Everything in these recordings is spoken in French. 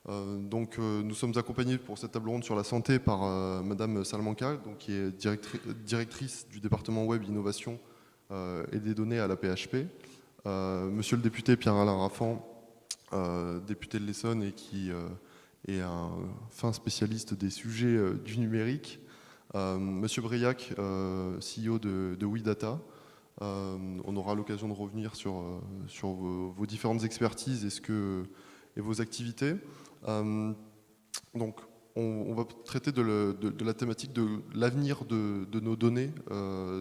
Nous sommes accompagnés pour cette table ronde sur la santé par Madame Salamanca, donc, qui est directrice du département web innovation et des données à la PHP. Monsieur le député Pierre-Alain Raffan, député de l'Essonne et qui est un fin spécialiste des sujets du numérique. Monsieur Briac, CEO de WeData. On aura l'occasion de revenir sur vos différentes expertises et vos activités. Donc, on va traiter de la thématique de l'avenir de nos données,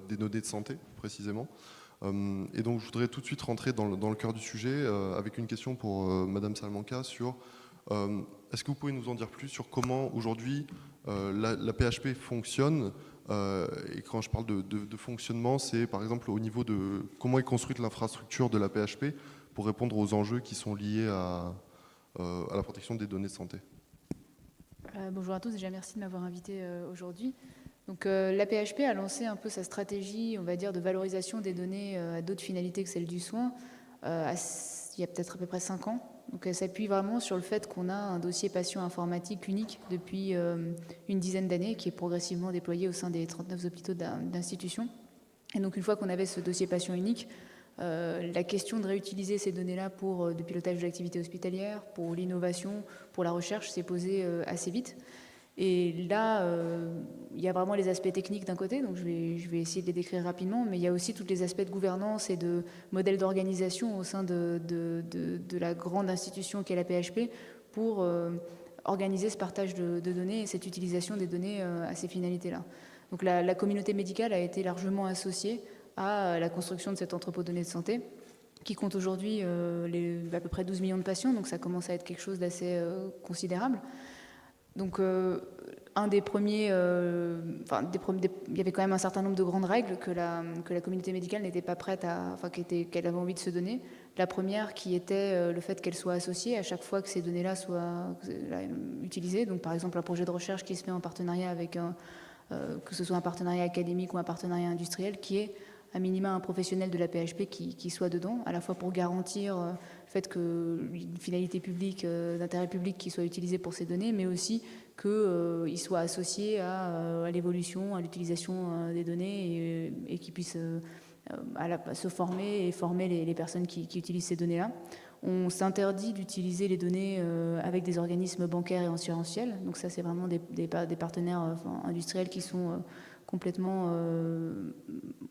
des données de santé précisément. Et donc, je voudrais tout de suite rentrer dans le cœur du sujet avec une question pour Madame Salamanca sur est-ce que vous pouvez nous en dire plus sur comment aujourd'hui la PHP fonctionne et quand je parle de fonctionnement, c'est par exemple au niveau de comment est construite l'infrastructure de la PHP pour répondre aux enjeux qui sont liés à la protection des données de santé. Bonjour à tous, déjà merci de m'avoir invité aujourd'hui. Donc la PHP a lancé un peu sa stratégie, on va dire, de valorisation des données à d'autres finalités que celle du soin il y a peut-être à peu près 5 ans. Donc elle s'appuie vraiment sur le fait qu'on a un dossier patient informatique unique depuis une dizaine d'années qui est progressivement déployé au sein des 39 hôpitaux d'institutions. Et donc une fois qu'on avait ce dossier patient unique, la question de réutiliser ces données-là pour le pilotage de l'activité hospitalière, pour l'innovation, pour la recherche s'est posée assez vite. Et là, il y a vraiment les aspects techniques d'un côté, donc je vais essayer de les décrire rapidement, mais il y a aussi tous les aspects de gouvernance et de modèle d'organisation au sein de la grande institution qu'est la PHP pour organiser ce partage de données et cette utilisation des données à ces finalités-là. Donc la communauté médicale a été largement associée à la construction de cet entrepôt de données de santé, qui compte aujourd'hui à peu près 12 millions de patients, donc ça commence à être quelque chose d'assez considérable. Donc, un des premiers, il y avait quand même un certain nombre de grandes règles que la communauté médicale n'était pas prête à, qu'elle avait envie de se donner. La première qui était le fait qu'elle soit associée à chaque fois que ces données-là soient utilisées. Donc, par exemple, un projet de recherche qui se fait en partenariat avec que ce soit un partenariat académique ou un partenariat industriel, qui est à minima un professionnel de la PHP qui soit dedans, à la fois pour garantir le fait qu'une finalité publique, d'intérêt public qui soit utilisée pour ces données, mais aussi qu'il soit associé à l'évolution, à l'utilisation des données et qu'il puisse se former et former les personnes qui utilisent ces données-là. On s'interdit d'utiliser les données avec des organismes bancaires et assurantiels. Donc ça, c'est vraiment des partenaires industriels qui sont complètement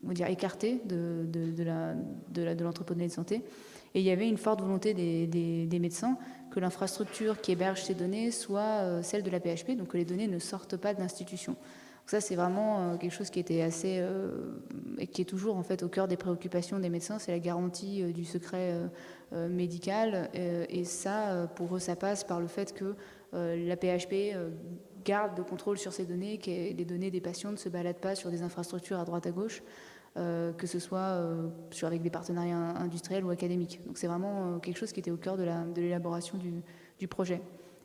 on va dire, écartés de l'entrepôt de données de santé. Et il y avait une forte volonté des médecins que l'infrastructure qui héberge ces données soit celle de la PHP, donc que les données ne sortent pas de l'institution. Ça, c'est vraiment quelque chose qui était assez et qui est toujours en fait au cœur des préoccupations des médecins, c'est la garantie du secret médical. Et ça, pour eux, ça passe par le fait que la PHP garde le contrôle sur ces données, que les données des patients ne se baladent pas sur des infrastructures à droite à gauche, que ce soit avec des partenariats industriels ou académiques. Donc c'est vraiment quelque chose qui était au cœur de l'élaboration du projet.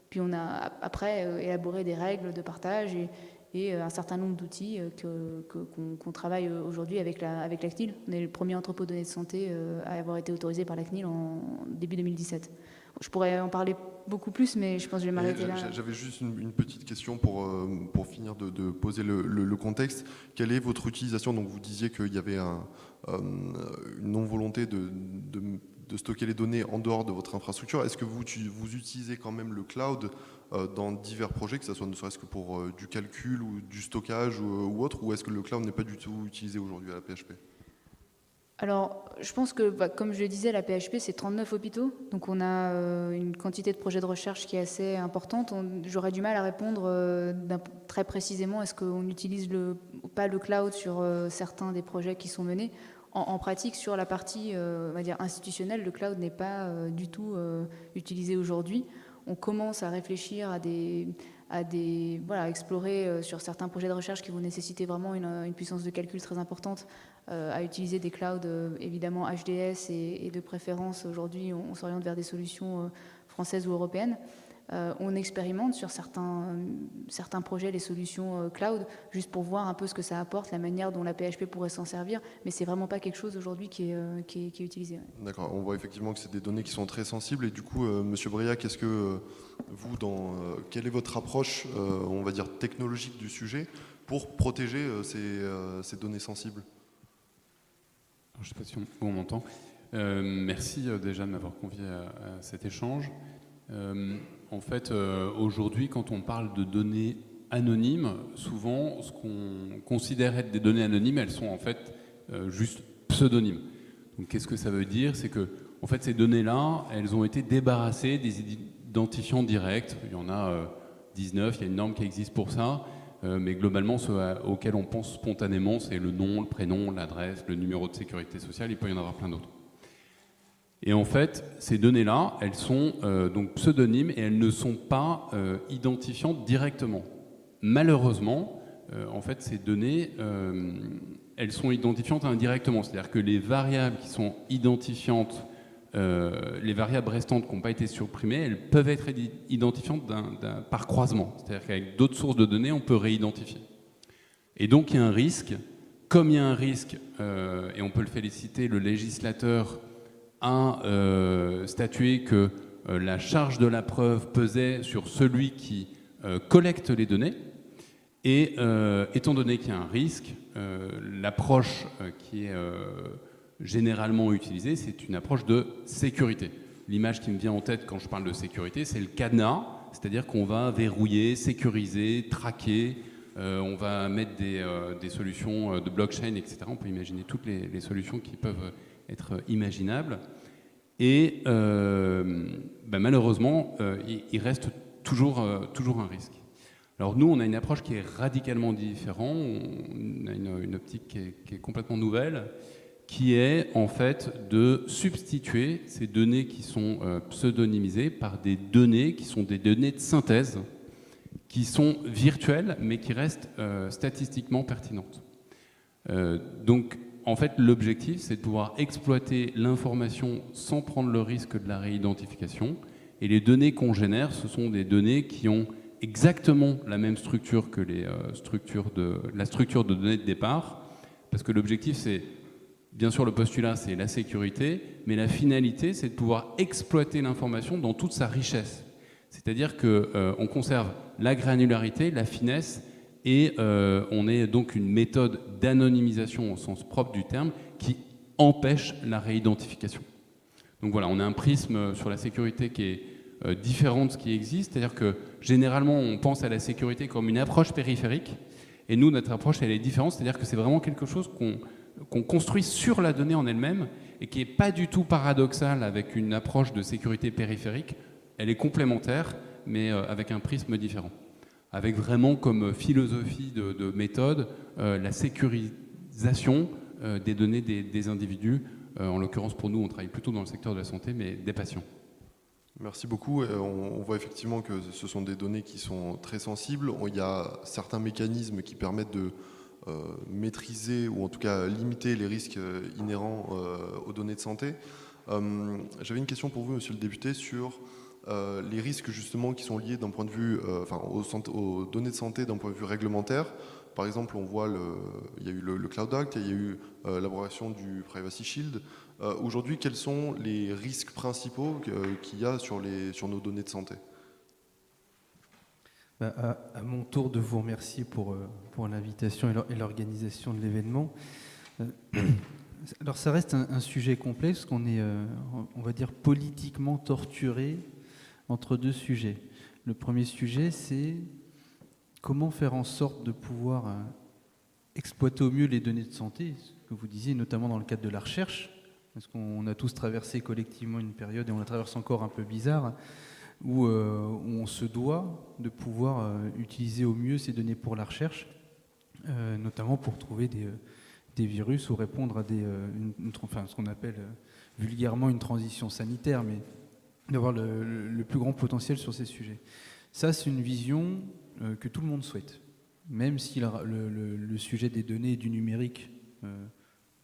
Puis on a après élaboré des règles de partage et un certain nombre d'outils qu'on travaille aujourd'hui avec la CNIL. On est le premier entrepôt de données de santé à avoir été autorisé par la CNIL en début 2017. Je pourrais en parler beaucoup plus, mais je pense que je vais m'arrêter là. J'avais juste une petite question pour finir de poser le contexte. Quelle est votre utilisation? Donc vous disiez qu'il y avait une non-volonté de stocker les données en dehors de votre infrastructure. Est-ce que vous utilisez quand même le cloud dans divers projets, que ce soit ne serait-ce que pour du calcul ou du stockage ou autre, ou est-ce que le cloud n'est pas du tout utilisé aujourd'hui à la PHP? Alors, je pense que, comme je le disais, la PHP, c'est 39 hôpitaux. Donc, on a une quantité de projets de recherche qui est assez importante. J'aurais du mal à répondre très précisément est-ce qu'on n'utilise pas le cloud sur certains des projets qui sont menés. En pratique, sur la partie on va dire institutionnelle, le cloud n'est pas du tout utilisé aujourd'hui. On commence à réfléchir à explorer sur certains projets de recherche qui vont nécessiter vraiment une puissance de calcul très importante, à utiliser des clouds évidemment HDS et de préférence aujourd'hui on s'oriente vers des solutions françaises ou européennes. On expérimente sur certains projets les solutions cloud, juste pour voir un peu ce que ça apporte, la manière dont la PHP pourrait s'en servir, mais c'est vraiment pas quelque chose aujourd'hui qui est utilisé. Ouais. D'accord, on voit effectivement que c'est des données qui sont très sensibles. Et du coup, Monsieur Briac, est-ce que vous, quelle est votre approche, on va dire, technologique du sujet pour protéger ces données sensibles? Je ne sais pas si on m'entend. Merci déjà de m'avoir convié à cet échange. En fait, aujourd'hui, quand on parle de données anonymes, souvent, ce qu'on considère être des données anonymes, elles sont en fait juste pseudonymes. Donc, qu'est-ce que ça veut dire? C'est que, en fait, ces données-là, elles ont été débarrassées des identifiants directs. Il y en a 19, il y a une norme qui existe pour ça. Mais globalement, ceux auxquels on pense spontanément, c'est le nom, le prénom, l'adresse, le numéro de sécurité sociale. Il peut y en avoir plein d'autres. Et en fait, ces données-là, elles sont donc pseudonymes et elles ne sont pas identifiantes directement. Malheureusement, en fait, ces données, elles sont identifiantes indirectement. C'est-à-dire que les variables qui sont identifiantes, les variables restantes qui n'ont pas été supprimées, elles peuvent être identifiantes par croisement. C'est-à-dire qu'avec d'autres sources de données, on peut réidentifier. Et donc, il y a un risque. Comme il y a un risque, et on peut le féliciter, le législateur a statué que la charge de la preuve pesait sur celui qui collecte les données. Et étant donné qu'il y a un risque, l'approche qui est généralement utilisée, c'est une approche de sécurité. L'image qui me vient en tête quand je parle de sécurité, c'est le cadenas, c'est-à-dire qu'on va verrouiller, sécuriser, traquer, on va mettre des solutions de blockchain, etc. On peut imaginer toutes les solutions qui peuvent être imaginables. Et malheureusement, il reste toujours un risque. Alors nous, on a une approche qui est radicalement différente, on a une optique qui est complètement nouvelle, qui est en fait de substituer ces données qui sont pseudonymisées par des données qui sont des données de synthèse, qui sont virtuelles, mais qui restent statistiquement pertinentes. Donc, en fait, l'objectif, c'est de pouvoir exploiter l'information sans prendre le risque de la réidentification. Et les données qu'on génère, ce sont des données qui ont exactement la même structure que la structure de données de départ, parce que l'objectif, c'est, bien sûr, le postulat, c'est la sécurité, mais la finalité, c'est de pouvoir exploiter l'information dans toute sa richesse. C'est-à-dire qu'on conserve la granularité, la finesse, et on est donc une méthode d'anonymisation au sens propre du terme qui empêche la réidentification. Donc voilà, on a un prisme sur la sécurité qui est différent de ce qui existe, c'est-à-dire que généralement on pense à la sécurité comme une approche périphérique, et nous notre approche elle est différente, c'est-à-dire que c'est vraiment quelque chose qu'on construit sur la donnée en elle-même et qui n'est pas du tout paradoxal avec une approche de sécurité périphérique, elle est complémentaire mais avec un prisme différent. Avec vraiment comme philosophie de méthode la sécurisation des données des individus. En l'occurrence, pour nous, on travaille plutôt dans le secteur de la santé, mais des patients. Merci beaucoup. On voit effectivement que ce sont des données qui sont très sensibles. Il y a certains mécanismes qui permettent de maîtriser ou en tout cas limiter les risques inhérents aux données de santé. J'avais une question pour vous, monsieur le député, sur les risques justement qui sont liés d'un point de vue, aux données de santé d'un point de vue réglementaire. Par exemple, on voit, il y a eu le Cloud Act, il y a eu l'abrogation du Privacy Shield. Aujourd'hui, quels sont les risques principaux qu'il y a sur nos données de santé? À mon tour de vous remercier pour l'invitation et l'organisation de l'événement. Alors ça reste un sujet complexe, qu'on est, on va dire, politiquement torturé entre deux sujets. Le premier sujet, c'est comment faire en sorte de pouvoir exploiter au mieux les données de santé, ce que vous disiez, notamment dans le cadre de la recherche, parce qu'on a tous traversé collectivement une période, et on la traverse encore un peu bizarre, où on se doit de pouvoir utiliser au mieux ces données pour la recherche, notamment pour trouver des virus ou répondre à ce qu'on appelle vulgairement une transition sanitaire, mais d'avoir le plus grand potentiel sur ces sujets. Ça, c'est une vision que tout le monde souhaite, même si le sujet des données et du numérique,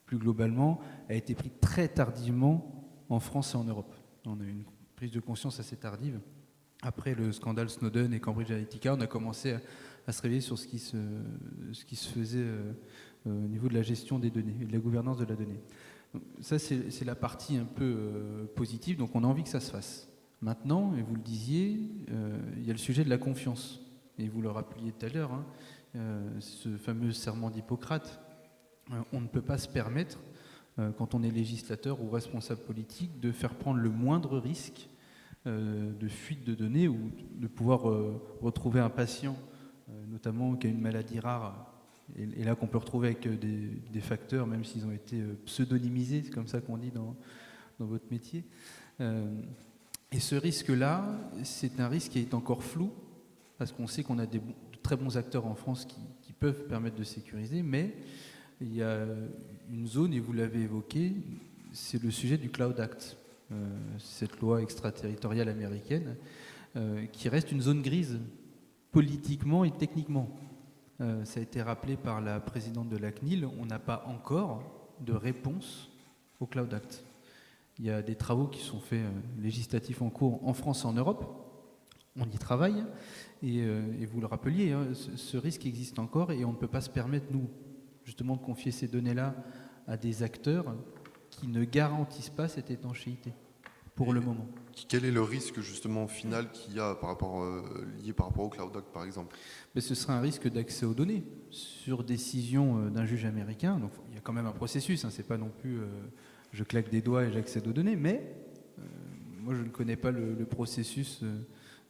plus globalement, a été pris très tardivement en France et en Europe. On a eu une prise de conscience assez tardive. après le scandale Snowden et Cambridge Analytica, on a commencé à se réveiller sur ce qui se faisait au niveau de la gestion des données et de la gouvernance de la donnée. Donc, ça, c'est la partie un peu positive, donc on a envie que ça se fasse. Maintenant, et vous le disiez, il y a le sujet de la confiance. Et vous le rappeliez tout à l'heure, hein, ce fameux serment d'Hippocrate, on ne peut pas se permettre, quand on est législateur ou responsable politique, de faire prendre le moindre risque de fuite de données ou de pouvoir retrouver un patient, notamment qui a une maladie rare, et là qu'on peut retrouver avec des facteurs, même s'ils ont été pseudonymisés, c'est comme ça qu'on dit dans votre métier. Et ce risque-là, c'est un risque qui est encore flou, parce qu'on sait qu'on a de très bons acteurs en France qui peuvent permettre de sécuriser, mais il y a une zone, et vous l'avez évoqué, c'est le sujet du Cloud Act, cette loi extraterritoriale américaine, qui reste une zone grise, politiquement et techniquement. Ça a été rappelé par la présidente de la CNIL, on n'a pas encore de réponse au Cloud Act. Il y a des travaux qui sont faits législatifs en cours en France et en Europe. On y travaille. Et vous le rappeliez, hein, ce risque existe encore et on ne peut pas se permettre, nous, justement, de confier ces données-là à des acteurs qui ne garantissent pas cette étanchéité pour le moment. Quel est le risque justement final qu'il y a lié par rapport au Cloud Act, par exemple? Mais ce sera un risque d'accès aux données sur décision d'un juge américain. Donc il y a quand même un processus, hein, c'est pas non plus je claque des doigts et j'accède aux données, mais moi je ne connais pas le processus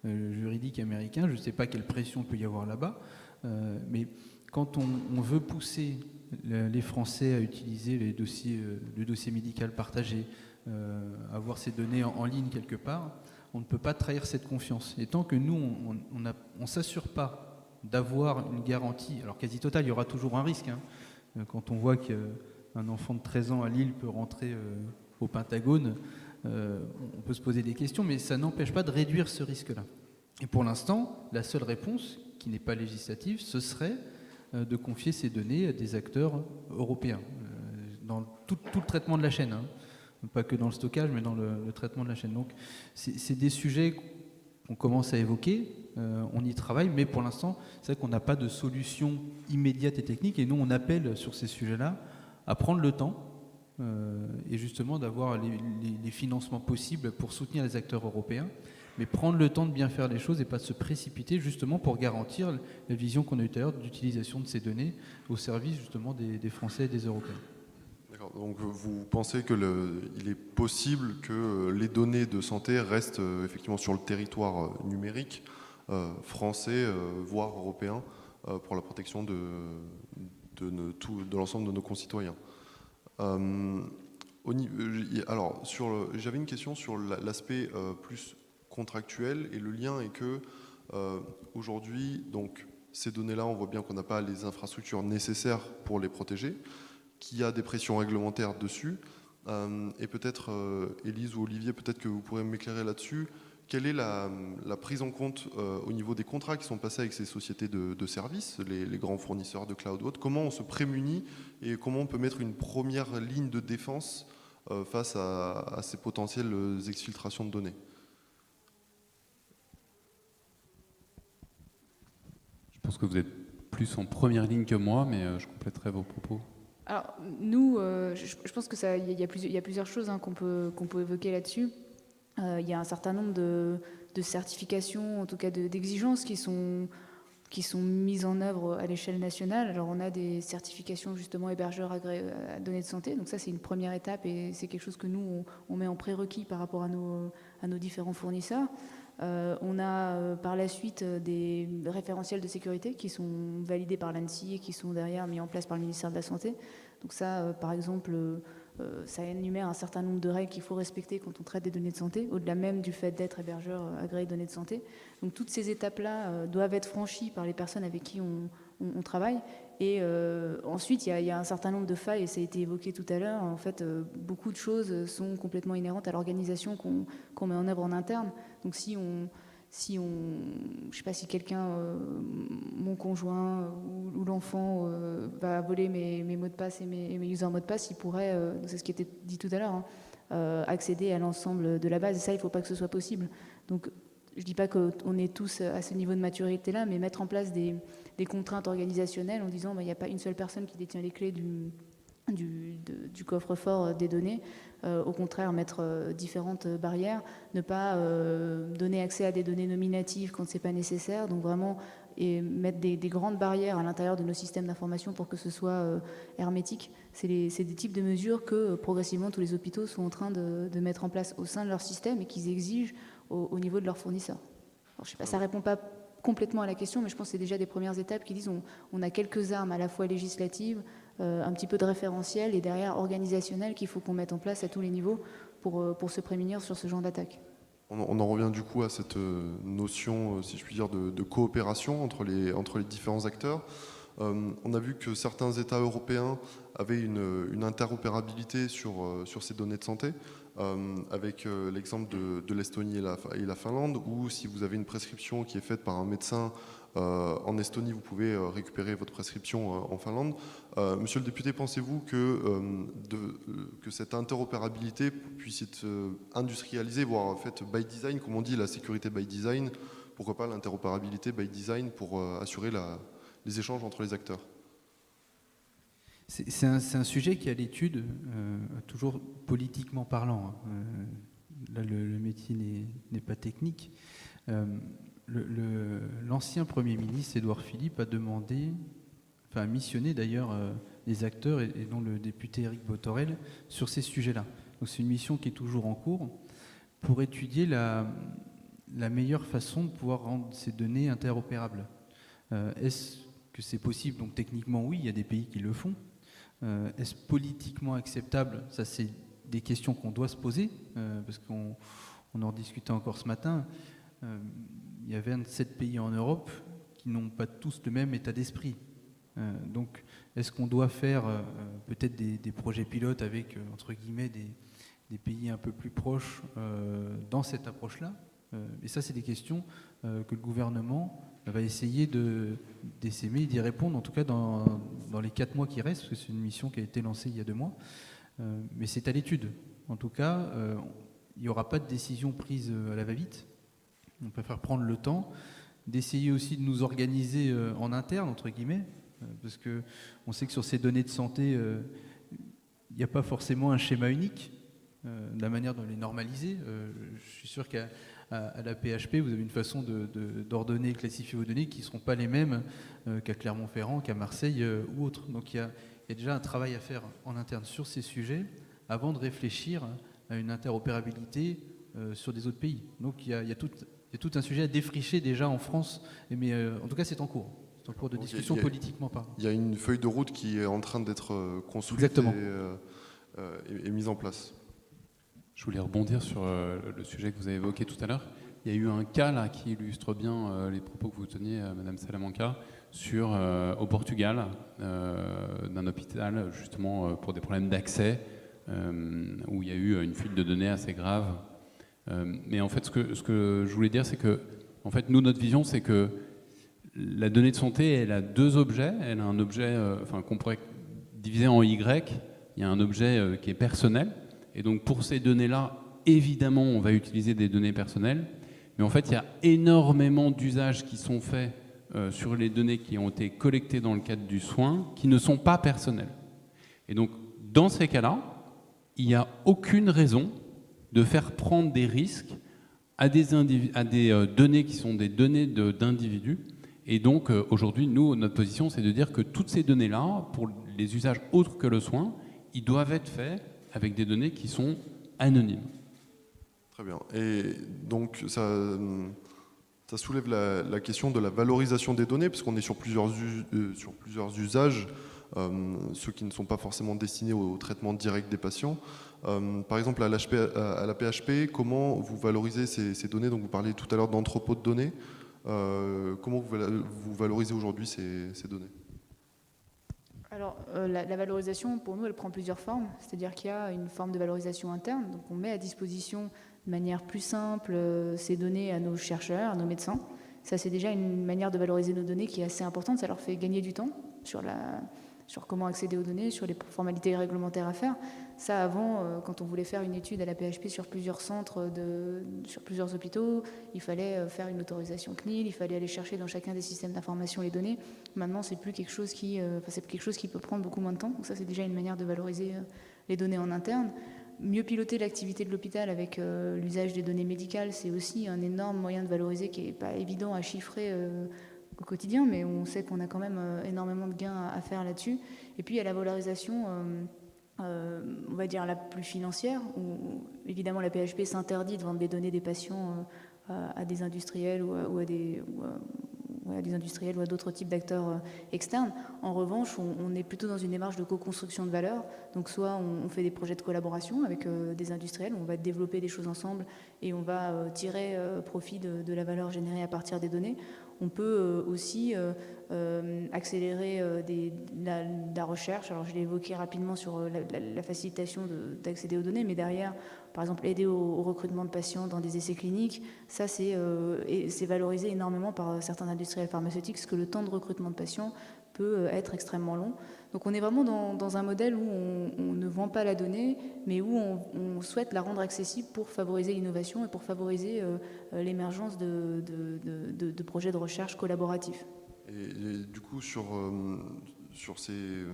juridique américain, je ne sais pas quelle pression peut y avoir là-bas, mais quand on veut pousser les Français à utiliser le dossier médical partagé, avoir ces données en ligne quelque part, on ne peut pas trahir cette confiance. Et tant que nous, on ne s'assure pas d'avoir une garantie, alors quasi totale, il y aura toujours un risque. Hein. Quand on voit qu'un enfant de 13 ans à Lille peut rentrer au Pentagone, on peut se poser des questions, mais ça n'empêche pas de réduire ce risque-là. Et pour l'instant, la seule réponse, qui n'est pas législative, ce serait de confier ces données à des acteurs européens, dans tout le traitement de la chaîne, hein. Pas que dans le stockage, mais dans le traitement de la chaîne. Donc, c'est des sujets qu'on commence à évoquer, on y travaille, mais pour l'instant, c'est vrai qu'on n'a pas de solution immédiate et technique, et nous, on appelle sur ces sujets-là à prendre le temps, et justement d'avoir les financements possibles pour soutenir les acteurs européens, mais prendre le temps de bien faire les choses et pas de se précipiter, justement pour garantir la vision qu'on a eue tout à l'heure d'utilisation de ces données au service justement des Français et des Européens. D'accord. Donc vous pensez qu'il est possible que les données de santé restent effectivement sur le territoire numérique français, voire européen, pour la protection de l'ensemble de nos concitoyens. Alors, j'avais une question sur l'aspect plus contractuel, et le lien est que aujourd'hui, donc ces données-là, on voit bien qu'on n'a pas les infrastructures nécessaires pour les protéger, qu'il y a des pressions réglementaires dessus, et peut-être Élise ou Olivier, peut-être que vous pourrez m'éclairer là-dessus. Quelle est la prise en compte au niveau des contrats qui sont passés avec ces sociétés de services, les grands fournisseurs de cloud haute? Comment on se prémunit et comment on peut mettre une première ligne de défense face à ces potentielles exfiltrations de données? Je pense que vous êtes plus en première ligne que moi, mais je compléterai vos propos. Alors, nous, je pense qu'il y a plusieurs choses, hein, qu'on peut évoquer là-dessus. Il y a un certain nombre de certifications, en tout cas d'exigences qui sont mises en œuvre à l'échelle nationale. Alors, on a des certifications justement hébergeurs agréés à données de santé. Donc ça, c'est une première étape et c'est quelque chose que nous, on met en prérequis par rapport à nos différents fournisseurs. On a par la suite des référentiels de sécurité qui sont validés par l'ANSSI et qui sont derrière mis en place par le ministère de la Santé. Donc ça, par exemple, ça énumère un certain nombre de règles qu'il faut respecter quand on traite des données de santé, au-delà même du fait d'être hébergeur agréé de données de santé. Donc toutes ces étapes-là doivent être franchies par les personnes avec qui on travaille. Et ensuite, il y a un certain nombre de failles, et ça a été évoqué tout à l'heure. En fait, beaucoup de choses sont complètement inhérentes à l'organisation qu'on met en œuvre en interne. Donc je sais pas si quelqu'un, mon conjoint ou l'enfant va voler mes mots de passe et mes user mots de passe, il pourrait, c'est ce qui était dit tout à l'heure, hein, accéder à l'ensemble de la base. Et ça, il ne faut pas que ce soit possible. Donc je ne dis pas qu'on est tous à ce niveau de maturité-là, mais mettre en place des contraintes organisationnelles en disant il n'y a pas une seule personne qui détient les clés du coffre-fort des données. Au contraire, mettre différentes barrières, ne pas donner accès à des données nominatives quand ce n'est pas nécessaire. Donc vraiment, et mettre des grandes barrières à l'intérieur de nos systèmes d'information pour que ce soit hermétique. C'est des types de mesures que progressivement tous les hôpitaux sont en train de mettre en place au sein de leur système et qu'ils exigent au niveau de leurs fournisseurs. Alors, je sais pas, ça ne répond pas complètement à la question, mais je pense que c'est déjà des premières étapes qui disent on a quelques armes à la fois législatives, un petit peu de référentiel et derrière organisationnel qu'il faut qu'on mette en place à tous les niveaux pour se prémunir sur ce genre d'attaque. On en revient du coup à cette notion, si je puis dire, de coopération entre les différents acteurs. On a vu que certains États européens avaient une interopérabilité sur ces données de santé, avec l'exemple de l'Estonie et la Finlande, où si vous avez une prescription qui est faite par un médecin en Estonie, vous pouvez récupérer votre prescription en Finlande. Monsieur le député, pensez-vous que cette interopérabilité puisse être industrialisée, voire faite by design, comme on dit, la sécurité by design, pourquoi pas l'interopérabilité by design pour assurer les échanges entre les acteurs? C'est un sujet qui est à l'étude, toujours politiquement parlant. Là, le métier n'est pas technique. L'ancien Premier ministre, Édouard Philippe, a missionné d'ailleurs les acteurs, et dont le député Éric Bothorel, sur ces sujets-là. Donc c'est une mission qui est toujours en cours pour étudier la meilleure façon de pouvoir rendre ces données interopérables. Est-ce que c'est possible? Donc techniquement, oui, il y a des pays qui le font. Est-ce politiquement acceptable? Ça, c'est des questions qu'on doit se poser, parce qu'on en discutait encore ce matin. Il y a 27 pays en Europe qui n'ont pas tous le même état d'esprit. Donc, est-ce qu'on doit faire peut-être des projets pilotes avec, entre guillemets, des pays un peu plus proches dans cette approche-là? Et ça, c'est des questions que le gouvernement va essayer d'essaimer et d'y répondre, en tout cas dans les 4 mois qui restent, parce que c'est une mission qui a été lancée il y a 2 mois. Mais c'est à l'étude. En tout cas, il n'y aura pas de décision prise à la va-vite. On préfère prendre le temps d'essayer aussi de nous organiser en interne, entre guillemets, parce qu'on sait que sur ces données de santé, il n'y a pas forcément un schéma unique de la manière de les normaliser. Je suis sûr qu'à la PHP, vous avez une façon d'ordonner et classifier vos données qui ne seront pas les mêmes qu'à Clermont-Ferrand, qu'à Marseille ou autre. Donc il y a déjà un travail à faire en interne sur ces sujets avant de réfléchir à une interopérabilité sur des autres pays. Donc il y a tout un sujet à défricher déjà en France, mais en tout cas c'est en cours. C'est en cours de discussion politiquement parlant. Il y a une feuille de route qui est en train d'être construite et mise en place. Je voulais rebondir sur le sujet que vous avez évoqué tout à l'heure. Il y a eu un cas là qui illustre bien les propos que vous teniez, Madame Salamanca, au Portugal, d'un hôpital justement pour des problèmes d'accès, où il y a eu une fuite de données assez grave. Mais en fait, ce que je voulais dire, c'est que, en fait, nous, notre vision, c'est que la donnée de santé, elle a 2 objets. Elle a un objet, qu'on pourrait diviser en Y. Il y a un objet qui est personnel. Et donc, pour ces données-là, évidemment, on va utiliser des données personnelles. Mais en fait, il y a énormément d'usages qui sont faits sur les données qui ont été collectées dans le cadre du soin, qui ne sont pas personnels. Et donc, dans ces cas-là, il n'y a aucune raison de faire prendre des risques à des données qui sont des données d'individus. Et donc, aujourd'hui, nous, notre position, c'est de dire que toutes ces données-là, pour les usages autres que le soin, ils doivent être faits avec des données qui sont anonymes. Très bien. Et donc, ça soulève la question de la valorisation des données, parce qu'on est sur plusieurs usages, ceux qui ne sont pas forcément destinés au traitement direct des patients. Par exemple, à la PHP, comment vous valorisez ces données? Donc, vous parliez tout à l'heure d'entrepôt de données. Comment vous valorisez aujourd'hui ces données? Alors, la valorisation, pour nous, elle prend plusieurs formes. C'est-à-dire qu'il y a une forme de valorisation interne. Donc, on met à disposition de manière plus simple ces données à nos chercheurs, à nos médecins. Ça, c'est déjà une manière de valoriser nos données qui est assez importante. Ça leur fait gagner du temps sur sur comment accéder aux données, sur les formalités réglementaires à faire. Ça, avant, quand on voulait faire une étude à la PHP sur plusieurs centres, sur plusieurs hôpitaux, il fallait faire une autorisation CNIL, il fallait aller chercher dans chacun des systèmes d'information les données. Maintenant, c'est plus quelque chose qui peut prendre beaucoup moins de temps. Donc ça, c'est déjà une manière de valoriser les données en interne. Mieux piloter l'activité de l'hôpital avec l'usage des données médicales, c'est aussi un énorme moyen de valoriser qui n'est pas évident à chiffrer au quotidien, mais on sait qu'on a quand même énormément de gains à faire là-dessus. Et puis, il y a la valorisation, on va dire, la plus financière, où évidemment la PHP s'interdit de vendre des données des patients à des industriels ou à des industriels ou à d'autres types d'acteurs externes. En revanche, on est plutôt dans une démarche de co-construction de valeur. Donc soit on fait des projets de collaboration avec des industriels, on va développer des choses ensemble et on va tirer profit de la valeur générée à partir des données. On peut aussi accélérer la recherche. Alors je l'ai évoqué rapidement sur la facilitation d'accéder aux données, mais derrière, par exemple, aider au recrutement de patients dans des essais cliniques, ça c'est valorisé énormément par certains industriels pharmaceutiques, parce que le temps de recrutement de patients peut être extrêmement long. Donc on est vraiment dans un modèle où on ne vend pas la donnée, mais où on souhaite la rendre accessible pour favoriser l'innovation et pour favoriser l'émergence de projets de recherche collaboratifs. Et du coup, sur ces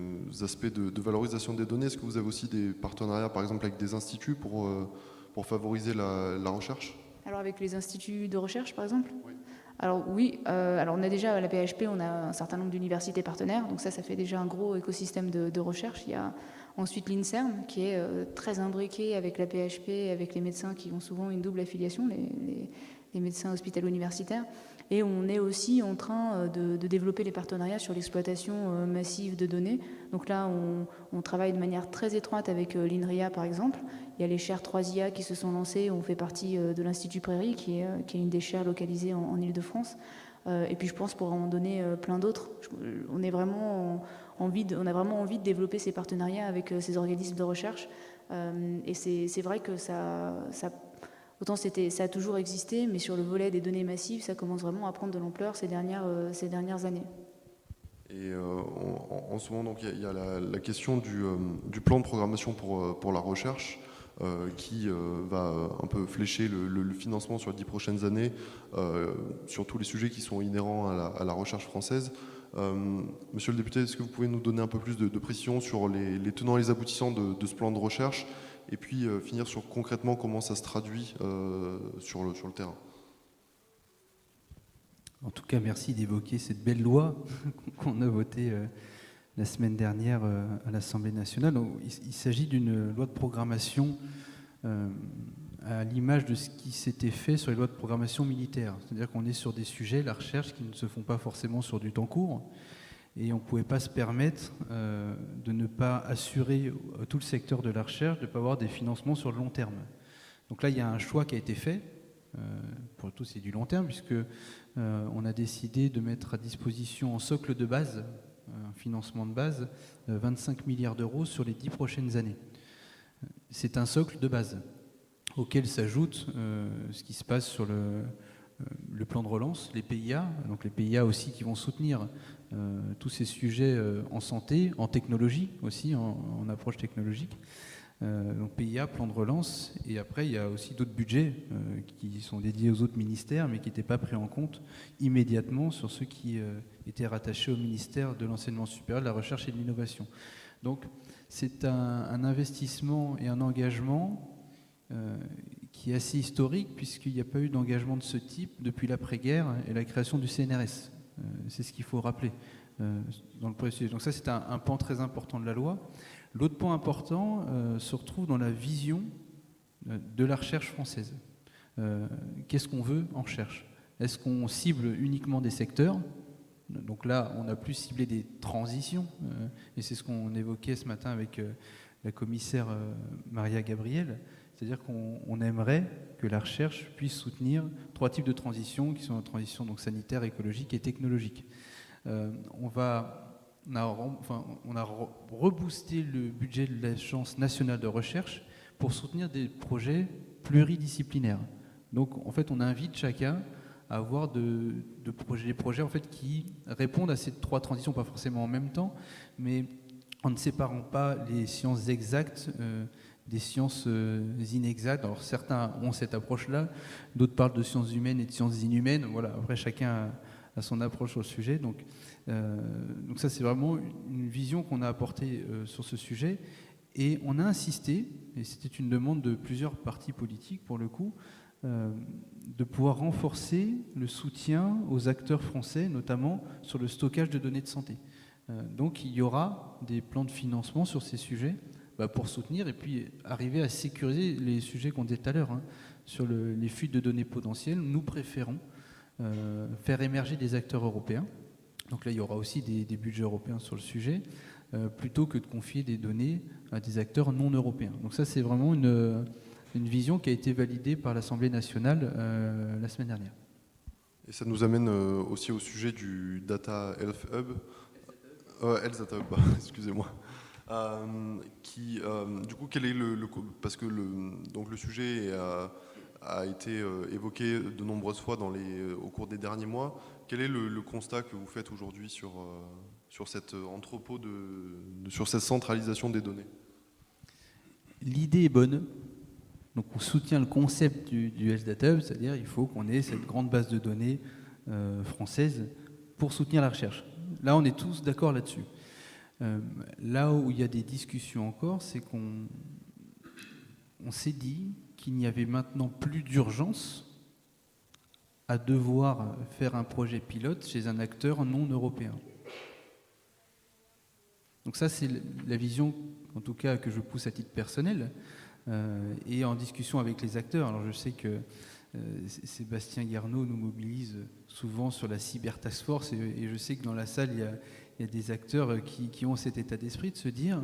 aspects de valorisation des données, est-ce que vous avez aussi des partenariats, par exemple, avec des instituts pour favoriser la recherche ? Alors avec les instituts de recherche, par exemple ? Oui. Alors oui, alors on a déjà à la PHP, on a un certain nombre d'universités partenaires, donc ça fait déjà un gros écosystème de recherche. Il y a ensuite l'INSERM qui est très imbriqué avec la PHP, avec les médecins qui ont souvent une double affiliation, les médecins hospitalo-universitaires. Et on est aussi en train de développer les partenariats sur l'exploitation massive de données. Donc là, on travaille de manière très étroite avec l'INRIA, par exemple. Il y a les chaires 3IA qui se sont lancées. On fait partie de l'Institut Prairie, qui est une des chaires localisées en Île-de-France. Et puis je pense pour en donner plein d'autres. On a vraiment envie de développer ces partenariats avec ces organismes de recherche. Et c'est vrai que autant ça a toujours existé, mais sur le volet des données massives, ça commence vraiment à prendre de l'ampleur ces dernières années. Et en ce moment, donc, il y a la question du plan de programmation pour la recherche qui va un peu flécher le financement sur les 10 prochaines années sur tous les sujets qui sont inhérents à la recherche française. Monsieur le député, est-ce que vous pouvez nous donner un peu plus de précision sur les tenants et les aboutissants de ce plan de recherche et puis finir sur concrètement comment ça se traduit sur le terrain? En tout cas, merci d'évoquer cette belle loi qu'on a votée la semaine dernière à l'Assemblée nationale. Il s'agit d'une loi de programmation à l'image de ce qui s'était fait sur les lois de programmation militaire. C'est-à-dire qu'on est sur des sujets, la recherche, qui ne se font pas forcément sur du temps court. Et on ne pouvait pas se permettre de ne pas assurer tout le secteur de la recherche, de ne pas avoir des financements sur le long terme. Donc là, il y a un choix qui a été fait. Pour tous, c'est du long terme, puisque on a décidé de mettre à disposition en socle de base, un financement de base, 25 milliards d'euros sur les 10 prochaines années. C'est un socle de base auquel s'ajoute ce qui se passe sur le plan de relance, les PIA, donc les PIA aussi qui vont soutenir tous ces sujets en santé, en technologie aussi, en approche technologique. Donc PIA, plan de relance, et après il y a aussi d'autres budgets qui sont dédiés aux autres ministères mais qui n'étaient pas pris en compte immédiatement sur ceux qui étaient rattachés au ministère de l'enseignement supérieur, de la recherche et de l'innovation. Donc c'est un investissement et un engagement qui est assez historique puisqu'il n'y a pas eu d'engagement de ce type depuis l'après-guerre et la création du CNRS. C'est ce qu'il faut rappeler dans le processus. Donc ça c'est un pan très important de la loi. L'autre point important se retrouve dans la vision de la recherche française. Qu'est-ce qu'on veut en recherche? Est-ce qu'on cible uniquement des secteurs? Donc là, on a plus ciblé des transitions, et c'est ce qu'on évoquait ce matin avec la commissaire Maria Gabriel, c'est-à-dire qu'on aimerait que la recherche puisse soutenir 3 types de transitions, qui sont la transition donc sanitaire, écologique et technologique. On a reboosté le budget de l'Agence nationale de recherche pour soutenir des projets pluridisciplinaires. Donc, en fait, on invite chacun à avoir des projets en fait, qui répondent à ces 3 transitions, pas forcément en même temps, mais en ne séparant pas les sciences exactes des sciences inexactes. Alors certains ont cette approche-là, d'autres parlent de sciences humaines et de sciences inhumaines. Voilà, après chacun a son approche sur le sujet. Donc ça c'est vraiment une vision qu'on a apportée sur ce sujet. Et on a insisté, et c'était une demande de plusieurs partis politiques pour le coup, de pouvoir renforcer le soutien aux acteurs français, notamment sur le stockage de données de santé. Donc il y aura des plans de financement sur ces sujets pour soutenir et puis arriver à sécuriser les sujets qu'on disait tout à l'heure. Sur les fuites de données potentielles, nous préférons faire émerger des acteurs européens. Donc là, il y aura aussi des budgets européens sur le sujet, plutôt que de confier des données à des acteurs non européens. Donc ça, c'est vraiment une vision qui a été validée par l'Assemblée nationale la semaine dernière. Et ça nous amène aussi au sujet du Data Health Hub. Health Data Hub, excusez-moi. Du coup, quel est parce que donc le sujet a été évoqué de nombreuses fois au cours des derniers mois. Quel est le constat que vous faites aujourd'hui sur cet entrepôt, sur cette centralisation des données? L'idée est bonne. Donc on soutient le concept du Health Data Hub, c'est-à-dire il faut qu'on ait cette grande base de données française pour soutenir la recherche. Là, on est tous d'accord là-dessus. Là où il y a des discussions encore, c'est qu'on s'est dit qu'il n'y avait maintenant plus d'urgence à devoir faire un projet pilote chez un acteur non européen. Donc ça, c'est la vision, en tout cas, que je pousse à titre personnel, et en discussion avec les acteurs. Alors je sais que Sébastien Guernaud nous mobilise souvent sur la Cyber Task Force, et je sais que dans la salle, il y a des acteurs qui ont cet état d'esprit de se dire,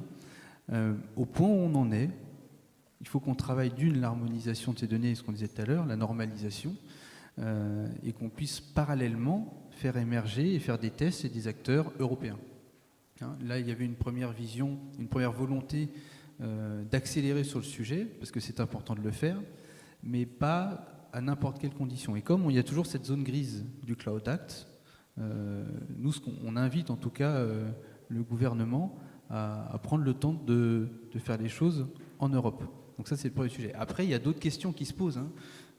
au point où on en est, il faut qu'on travaille l'harmonisation de ces données, ce qu'on disait tout à l'heure, la normalisation, et qu'on puisse parallèlement faire émerger et faire des tests chez des acteurs européens. Là, il y avait une première vision, une première volonté d'accélérer sur le sujet, parce que c'est important de le faire, mais pas à n'importe quelle condition. Et comme il y a toujours cette zone grise du Cloud Act, nous, on invite en tout cas le gouvernement à prendre le temps de faire les choses en Europe. Donc ça, c'est le premier sujet. Après, il y a d'autres questions qui se posent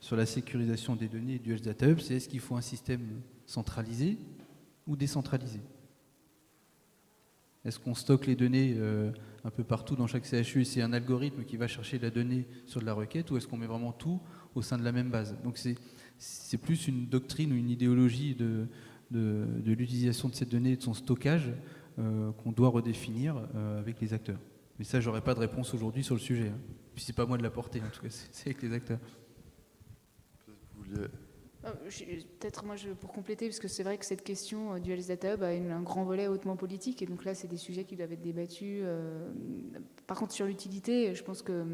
sur la sécurisation des données du Health Data Hub. C'est est-ce qu'il faut un système centralisé ou décentralisé? Est-ce qu'on stocke les données un peu partout dans chaque CHU et c'est un algorithme qui va chercher la donnée sur de la requête, ou est-ce qu'on met vraiment tout au sein de la même base? Donc c'est plus une doctrine ou une idéologie de l'utilisation de ces données et de son stockage qu'on doit redéfinir avec les acteurs. Mais ça, j'aurais pas de réponse aujourd'hui sur le sujet. Puis c'est pas moi de l'apporter, en tout cas, c'est avec les acteurs. Peut-être moi pour compléter, parce que c'est vrai que cette question du Health Data Hub a un grand volet hautement politique, et donc là c'est des sujets qui doivent être débattus. Par contre, sur l'utilité, je pense que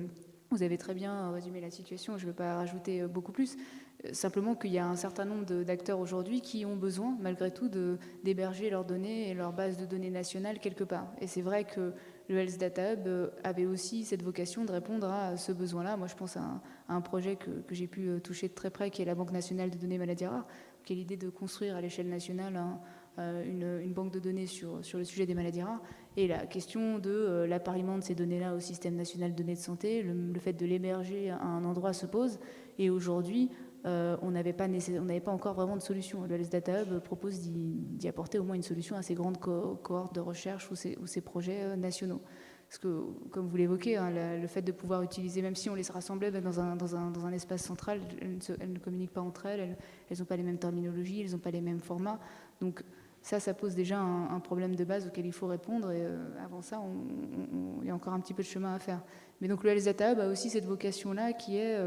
vous avez très bien résumé la situation, je ne vais pas rajouter beaucoup plus. Simplement qu'il y a un certain nombre d'acteurs aujourd'hui qui ont besoin, malgré tout, d'héberger leurs données et leur base de données nationale quelque part. Et c'est vrai que le Health Data Hub avait aussi cette vocation de répondre à ce besoin-là. Moi, je pense à un projet que j'ai pu toucher de très près, qui est la Banque nationale de données maladies rares, qui est l'idée de construire à l'échelle nationale une banque de données sur le sujet des maladies rares. Et la question de l'appariement de ces données-là au système national de données de santé, le fait de l'héberger à un endroit se pose. Et aujourd'hui, on n'avait pas encore vraiment de solution. Le Health Data Hub propose d'y apporter au moins une solution à ces grandes cohortes de recherche ou ces projets nationaux. Parce que, comme vous l'évoquez, le fait de pouvoir utiliser, même si on les rassemblait dans un espace central, elles ne communiquent pas entre elles, elles n'ont pas les mêmes terminologies, elles n'ont pas les mêmes formats. Donc ça pose déjà un problème de base auquel il faut répondre, et avant ça, il y a encore un petit peu de chemin à faire. Mais donc le Health Data Hub a aussi cette vocation-là qui est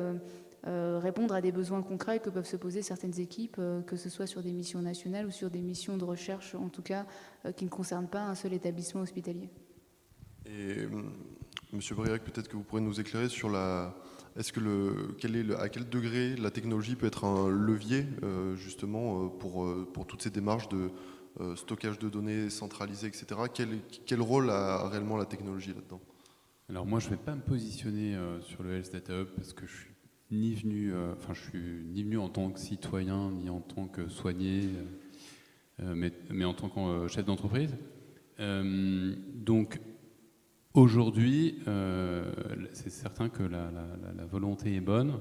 répondre à des besoins concrets que peuvent se poser certaines équipes, que ce soit sur des missions nationales ou sur des missions de recherche, en tout cas, qui ne concernent pas un seul établissement hospitalier. Et Monsieur Briac, peut-être que vous pourrez nous éclairer sur à quel degré la technologie peut être un levier justement pour toutes ces démarches de stockage de données centralisées, etc. Quel rôle a réellement la technologie là-dedans? Alors moi, je ne vais pas me positionner sur le Health Data Hub parce que je suis ni venu en tant que citoyen ni en tant que soigné, mais en tant que chef d'entreprise. Donc Aujourd'hui, c'est certain que la volonté est bonne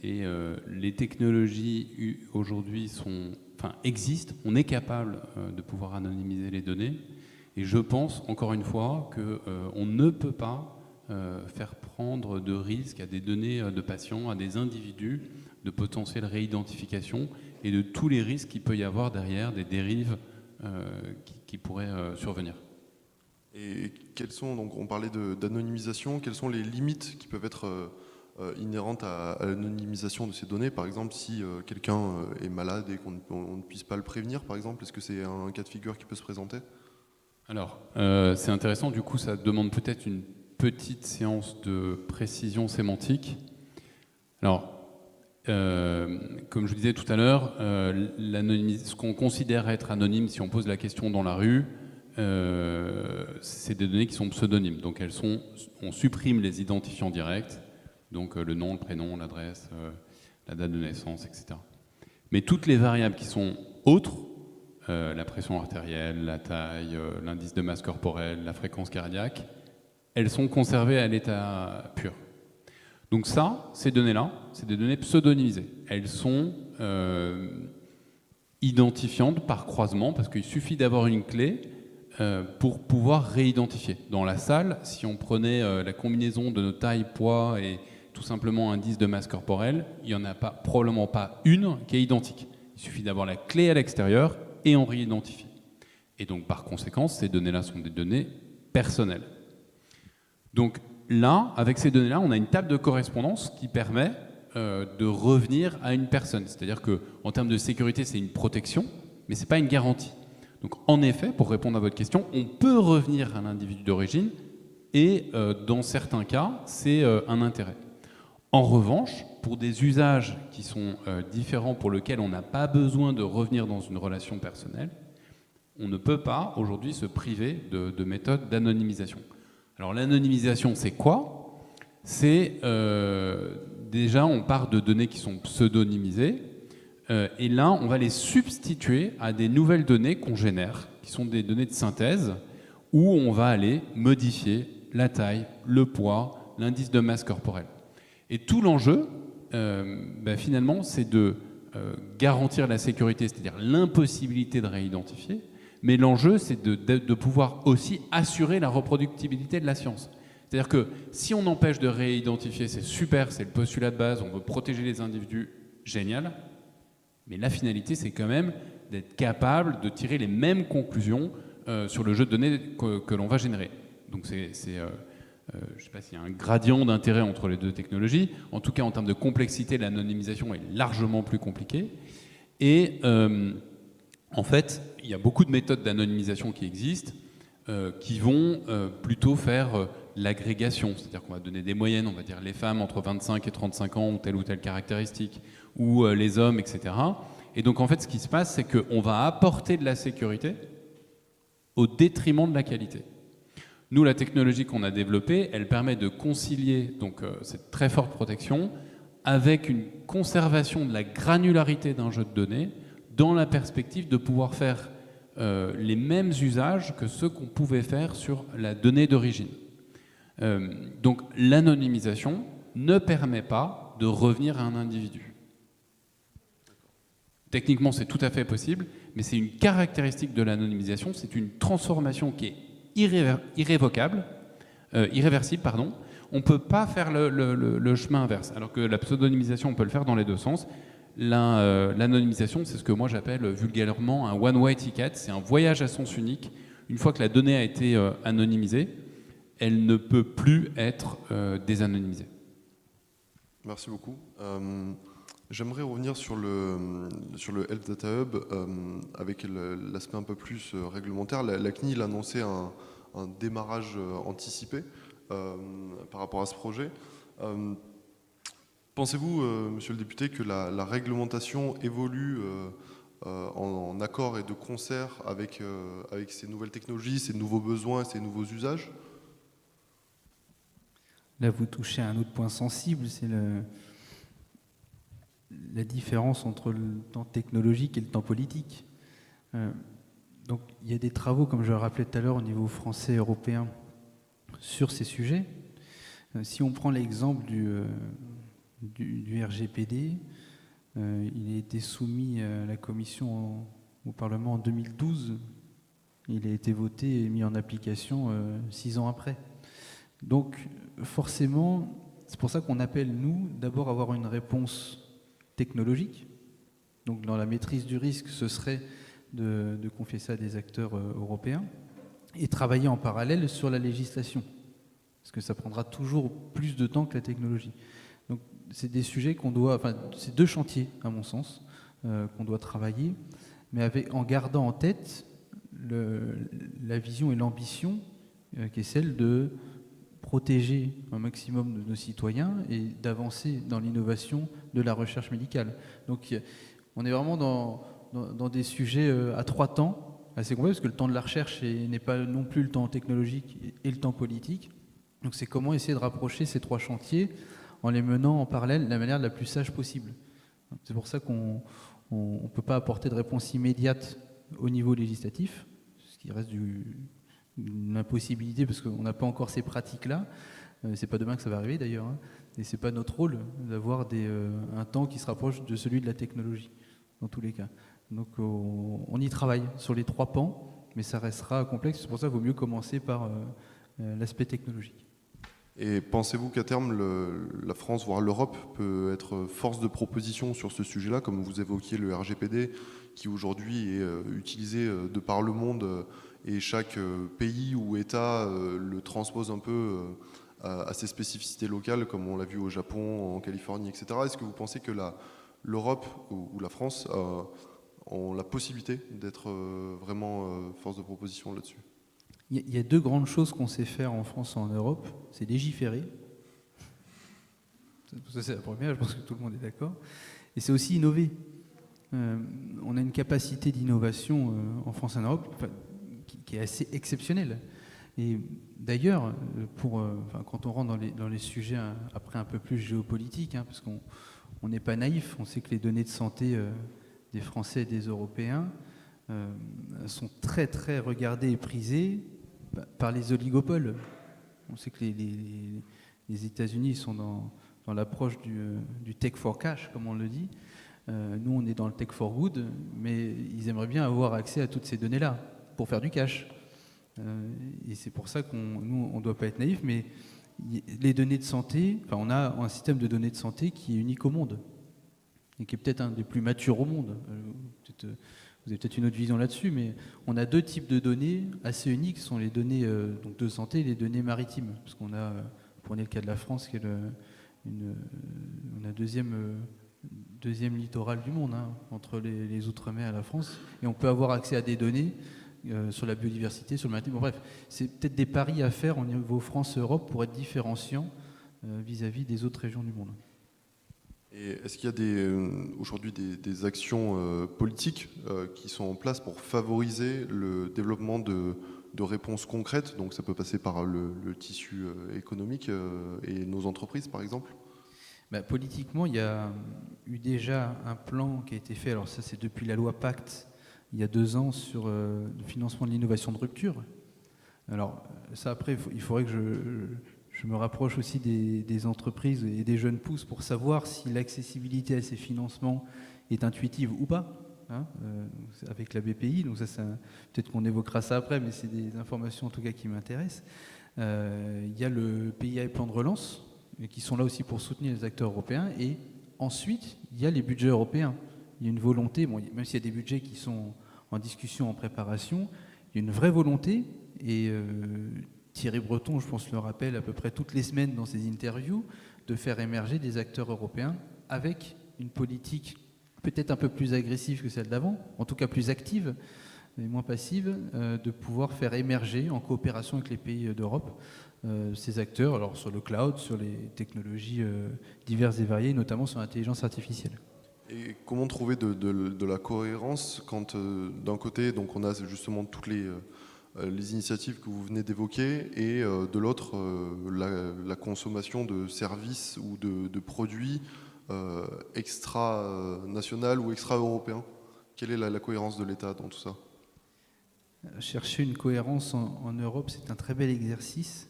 et les technologies aujourd'hui existent. On est capable de pouvoir anonymiser les données et je pense, encore une fois, qu'on ne peut pas faire prendre de risques à des données de patients, à des individus, de potentielle réidentification et de tous les risques qu'il peut y avoir derrière, des dérives qui pourraient survenir. Et quelles sont, donc on parlait d'anonymisation, quelles sont les limites qui peuvent être inhérentes à l'anonymisation de ces données? Par exemple, si quelqu'un est malade et qu'on ne puisse pas le prévenir, par exemple, est-ce que c'est un cas de figure qui peut se présenter? Alors, c'est intéressant, du coup, ça demande peut-être une petite séance de précision sémantique. Alors, comme je le disais tout à l'heure, ce qu'on considère être anonyme, si on pose la question dans la rue, c'est des données qui sont pseudonymes. Donc, on supprime les identifiants directs, donc le nom, le prénom, l'adresse, la date de naissance, etc. Mais toutes les variables qui sont autres, la pression artérielle, la taille, l'indice de masse corporelle, la fréquence cardiaque, elles sont conservées à l'état pur. Donc ces données-là, c'est des données pseudonymisées. Elles sont identifiantes par croisement, parce qu'il suffit d'avoir une clé pour pouvoir réidentifier. Dans la salle, si on prenait la combinaison de nos tailles, poids et tout simplement indice de masse corporelle, il n'y en a probablement pas une qui est identique. Il suffit d'avoir la clé à l'extérieur et on réidentifie. Et donc par conséquent, ces données-là sont des données personnelles. Donc là, avec ces données-là, on a une table de correspondance qui permet de revenir à une personne. C'est-à-dire qu'en termes de sécurité, c'est une protection, mais ce n'est pas une garantie. Donc en effet, pour répondre à votre question, on peut revenir à l'individu d'origine et dans certains cas, c'est un intérêt. En revanche, pour des usages qui sont différents, pour lesquels on n'a pas besoin de revenir dans une relation personnelle, on ne peut pas aujourd'hui se priver de méthodes d'anonymisation. Alors l'anonymisation, c'est quoi? C'est déjà, on part de données qui sont pseudonymisées, et là, on va les substituer à des nouvelles données qu'on génère, qui sont des données de synthèse, où on va aller modifier la taille, le poids, l'indice de masse corporelle. Et tout l'enjeu, finalement, c'est de garantir la sécurité, c'est-à-dire l'impossibilité de réidentifier, mais l'enjeu, c'est de pouvoir aussi assurer la reproductibilité de la science. C'est-à-dire que si on empêche de réidentifier, c'est super, c'est le postulat de base, on veut protéger les individus, génial, mais la finalité, c'est quand même d'être capable de tirer les mêmes conclusions sur le jeu de données que l'on va générer. Donc je ne sais pas s'il y a un gradient d'intérêt entre les deux technologies. En tout cas, en termes de complexité, l'anonymisation est largement plus compliquée. Et en fait, il y a beaucoup de méthodes d'anonymisation qui existent qui vont plutôt faire l'agrégation. C'est-à-dire qu'on va donner des moyennes, on va dire les femmes entre 25 et 35 ans ont telle ou telle caractéristique, ou les hommes, etc. Et donc en fait, ce qui se passe, c'est qu'on va apporter de la sécurité au détriment de la qualité. Nous, la technologie qu'on a développée, elle permet de concilier donc, cette très forte protection avec une conservation de la granularité d'un jeu de données dans la perspective de pouvoir faire les mêmes usages que ceux qu'on pouvait faire sur la donnée d'origine. Donc l'anonymisation ne permet pas de revenir à un individu. Techniquement, c'est tout à fait possible, mais c'est une caractéristique de l'anonymisation, c'est une transformation qui est irréversible, pardon. On ne peut pas faire le chemin inverse, alors que la pseudonymisation, on peut le faire dans les deux sens. L'anonymisation, c'est ce que moi j'appelle vulgairement un one-way ticket, c'est un voyage à sens unique. Une fois que la donnée a été anonymisée, elle ne peut plus être désanonymisée. Merci beaucoup. J'aimerais revenir sur le Health Data Hub avec l'aspect un peu plus réglementaire. La CNIL a annoncé un démarrage anticipé par rapport à ce projet. Pensez-vous, monsieur le député, que la réglementation évolue en accord et de concert avec ces nouvelles technologies, ces nouveaux besoins, ces nouveaux usages? Là, vous touchez à un autre point sensible, c'est la différence entre le temps technologique et le temps politique. Donc, il y a des travaux, comme je le rappelais tout à l'heure, au niveau français et européen, sur ces sujets. Si on prend l'exemple du RGPD, il a été soumis à la Commission au Parlement en 2012. Il a été voté et mis en application 6 ans après. Donc forcément, c'est pour ça qu'on appelle, nous, d'abord avoir une réponse technologique. Donc dans la maîtrise du risque, ce serait de confier ça à des acteurs européens et travailler en parallèle sur la législation. Parce que ça prendra toujours plus de temps que la technologie. Donc c'est des sujets c'est 2 chantiers, à mon sens, qu'on doit travailler, mais en gardant en tête la vision et l'ambition qui est celle de protéger un maximum de nos citoyens et d'avancer dans l'innovation de la recherche médicale. Donc on est vraiment dans des sujets à 3 temps, assez complexes, parce que le temps de la recherche n'est pas non plus le temps technologique et le temps politique. Donc c'est comment essayer de rapprocher ces 3 chantiers en les menant en parallèle de la manière la plus sage possible. C'est pour ça qu'on ne peut pas apporter de réponse immédiate au niveau législatif, ce qui reste une impossibilité parce qu'on n'a pas encore ces pratiques-là. C'est pas demain que ça va arriver d'ailleurs, hein. Et c'est pas notre rôle d'avoir un temps qui se rapproche de celui de la technologie, dans tous les cas. Donc on y travaille sur les 3 pans, mais ça restera complexe. C'est pour ça qu'il vaut mieux commencer par l'aspect technologique. Et pensez-vous qu'à terme, la France, voire l'Europe, peut être force de proposition sur ce sujet-là, comme vous évoquiez le RGPD, qui aujourd'hui est utilisé de par le monde et chaque pays ou État le transpose un peu à ses spécificités locales, comme on l'a vu au Japon, en Californie, etc. Est-ce que vous pensez que l'Europe ou la France ont la possibilité d'être vraiment force de proposition là-dessus ? Il y a 2 grandes choses qu'on sait faire en France et en Europe. C'est légiférer. Ça, c'est la première, je pense que tout le monde est d'accord. Et c'est aussi innover. On a une capacité d'innovation en France et en Europe qui est assez exceptionnelle. Et d'ailleurs, quand on rentre dans les sujets après un peu plus géopolitiques, parce qu'on n'est pas naïf, on sait que les données de santé des Français et des Européens sont très très regardées et prisées par les oligopoles. On sait que les États-Unis sont dans l'approche du tech for cash, comme on le dit. Nous, on est dans le tech for good, mais ils aimeraient bien avoir accès à toutes ces données-là pour faire du cash. Et c'est pour ça on ne doit pas être naïf, mais les données de santé, on a un système de données de santé qui est unique au monde et qui est peut-être un des plus matures au monde. Vous avez peut-être une autre vision là-dessus, mais on a 2 types de données assez uniques, ce sont les données de santé et les données maritimes. Parce qu'on a, prenez le cas de la France, qui est on a deuxième littoral du monde, entre les Outre-mer et la France, et on peut avoir accès à des données sur la biodiversité, sur le maritime. Bon, bref, c'est peut-être des paris à faire au niveau France-Europe pour être différenciant vis-à-vis des autres régions du monde. Et est-ce qu'il y a aujourd'hui des actions politiques qui sont en place pour favoriser le développement de réponses concrètes ? Donc ça peut passer par le tissu économique et nos entreprises, par exemple ? Politiquement, il y a eu déjà un plan qui a été fait, alors ça c'est depuis la loi Pacte, il y a 2 ans, sur le financement de l'innovation de rupture. Alors ça après, il faudrait que je me rapproche aussi des entreprises et des jeunes pousses pour savoir si l'accessibilité à ces financements est intuitive ou pas, avec la BPI. Donc ça, peut-être qu'on évoquera ça après, mais c'est des informations en tout cas qui m'intéressent. Il y a le PIA et plan de relance, qui sont là aussi pour soutenir les acteurs européens. Et ensuite, il y a les budgets européens. Il y a une volonté, même s'il y a des budgets qui sont en discussion, en préparation, il y a une vraie volonté. Et Thierry Breton, je pense, le rappelle à peu près toutes les semaines dans ses interviews, de faire émerger des acteurs européens avec une politique peut-être un peu plus agressive que celle d'avant, en tout cas plus active et moins passive, de pouvoir faire émerger en coopération avec les pays d'Europe ces acteurs, alors sur le cloud, sur les technologies diverses et variées, notamment sur l'intelligence artificielle. Et comment trouver de la cohérence quand d'un côté, donc on a justement toutes les initiatives que vous venez d'évoquer, et de l'autre, la consommation de services ou de produits extra-national ou extra-européens. Quelle est la cohérence de l'État dans tout ça ? Chercher une cohérence en Europe, c'est un très bel exercice.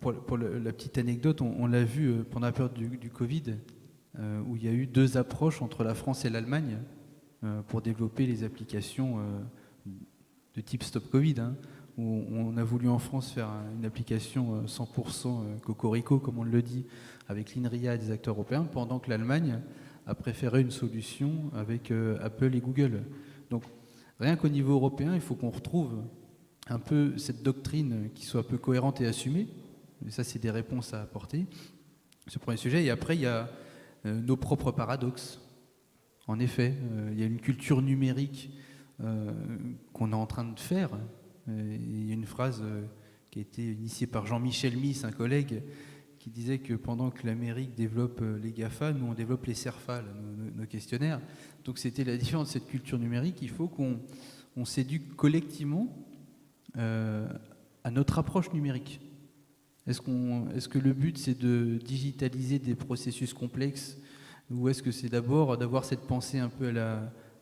Pour la petite anecdote, on l'a vu pendant la période du Covid, où il y a eu deux approches entre la France et l'Allemagne pour développer les applications de type Stop Covid, hein, où on a voulu en France faire une application 100% cocorico, comme on le dit, avec l'INRIA et des acteurs européens, pendant que l'Allemagne a préféré une solution avec Apple et Google. Donc rien qu'au niveau européen, il faut qu'on retrouve un peu cette doctrine qui soit un peu cohérente et assumée. Et ça, c'est des réponses à apporter. Ce premier sujet. Et après, il y a nos propres paradoxes. En effet, il y a une culture numérique qu'on est en train de faire. Il y a une phrase qui a été initiée par Jean-Michel Miss, un collègue, qui disait que pendant que l'Amérique développe les GAFA, nous on développe les CERFA, nos questionnaires. Donc c'était la différence de cette culture numérique. Il faut qu'on s'éduque collectivement à notre approche numérique. Est-ce que le but c'est de digitaliser des processus complexes, ou est-ce que c'est d'abord d'avoir cette pensée un peu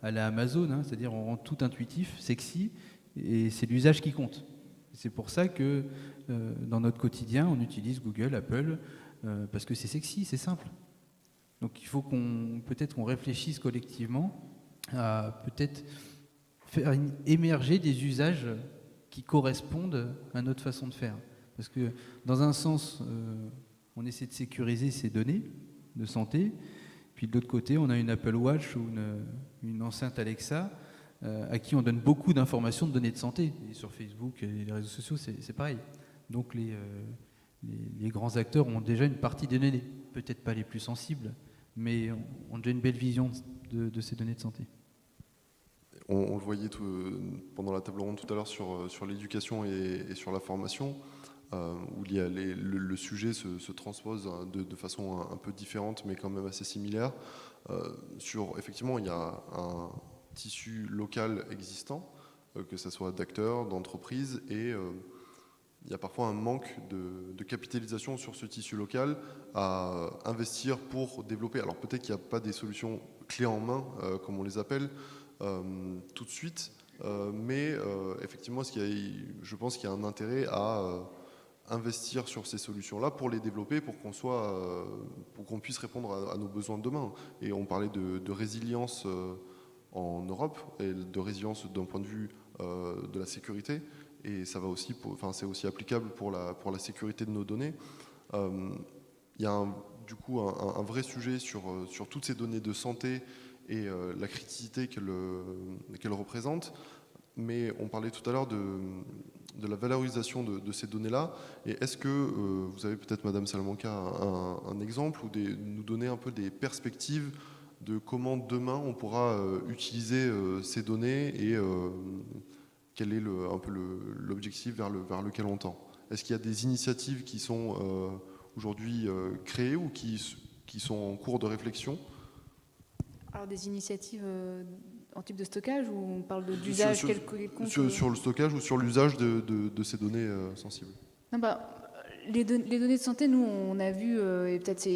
à la Amazon, hein, c'est-à-dire on rend tout intuitif, sexy, et c'est l'usage qui compte. C'est pour ça que dans notre quotidien, on utilise Google, Apple, parce que c'est sexy, c'est simple. Donc il faut peut-être qu'on réfléchisse collectivement à peut-être faire émerger des usages qui correspondent à notre façon de faire. Parce que dans un sens, on essaie de sécuriser ces données de santé, puis de l'autre côté, on a une Apple Watch ou une enceinte Alexa à qui on donne beaucoup d'informations de données de santé. Et sur Facebook et les réseaux sociaux, c'est pareil. Donc les grands acteurs ont déjà une partie des données, peut-être pas les plus sensibles, mais ont déjà une belle vision de ces données de santé. On le voyait pendant la table ronde tout à l'heure sur l'éducation et sur la formation, où il y a le sujet se transpose de façon un peu différente, mais quand même assez similaire. Effectivement, il y a un tissu local existant, que ce soit d'acteurs, d'entreprises, et il y a parfois un manque de capitalisation sur ce tissu local à investir pour développer. Alors peut-être qu'il n'y a pas des solutions clés en main, comme on les appelle, tout de suite, mais effectivement, je pense qu'il y a un intérêt à investir sur ces solutions-là pour les développer, pour qu'on puisse répondre à nos besoins de demain. Et on parlait de résilience en Europe et de résilience d'un point de vue de la sécurité, et ça va aussi, c'est aussi applicable pour la sécurité de nos données. Il y a du coup un vrai sujet sur toutes ces données de santé et la criticité qu'elle représente. Mais on parlait tout à l'heure de la valorisation de ces données-là. Et est-ce que vous avez peut-être, Madame Salamanca, un exemple ou nous donner un peu des perspectives de comment demain on pourra utiliser ces données et quel est un peu l'objectif vers lequel on tend? Est-ce qu'il y a des initiatives qui sont aujourd'hui créées ou qui sont en cours de réflexion? Alors des initiatives en type de stockage, ou on parle d'usage quelconque sur le stockage ou sur l'usage de ces données sensibles? Non, les données de santé, nous, on a vu, et peut-être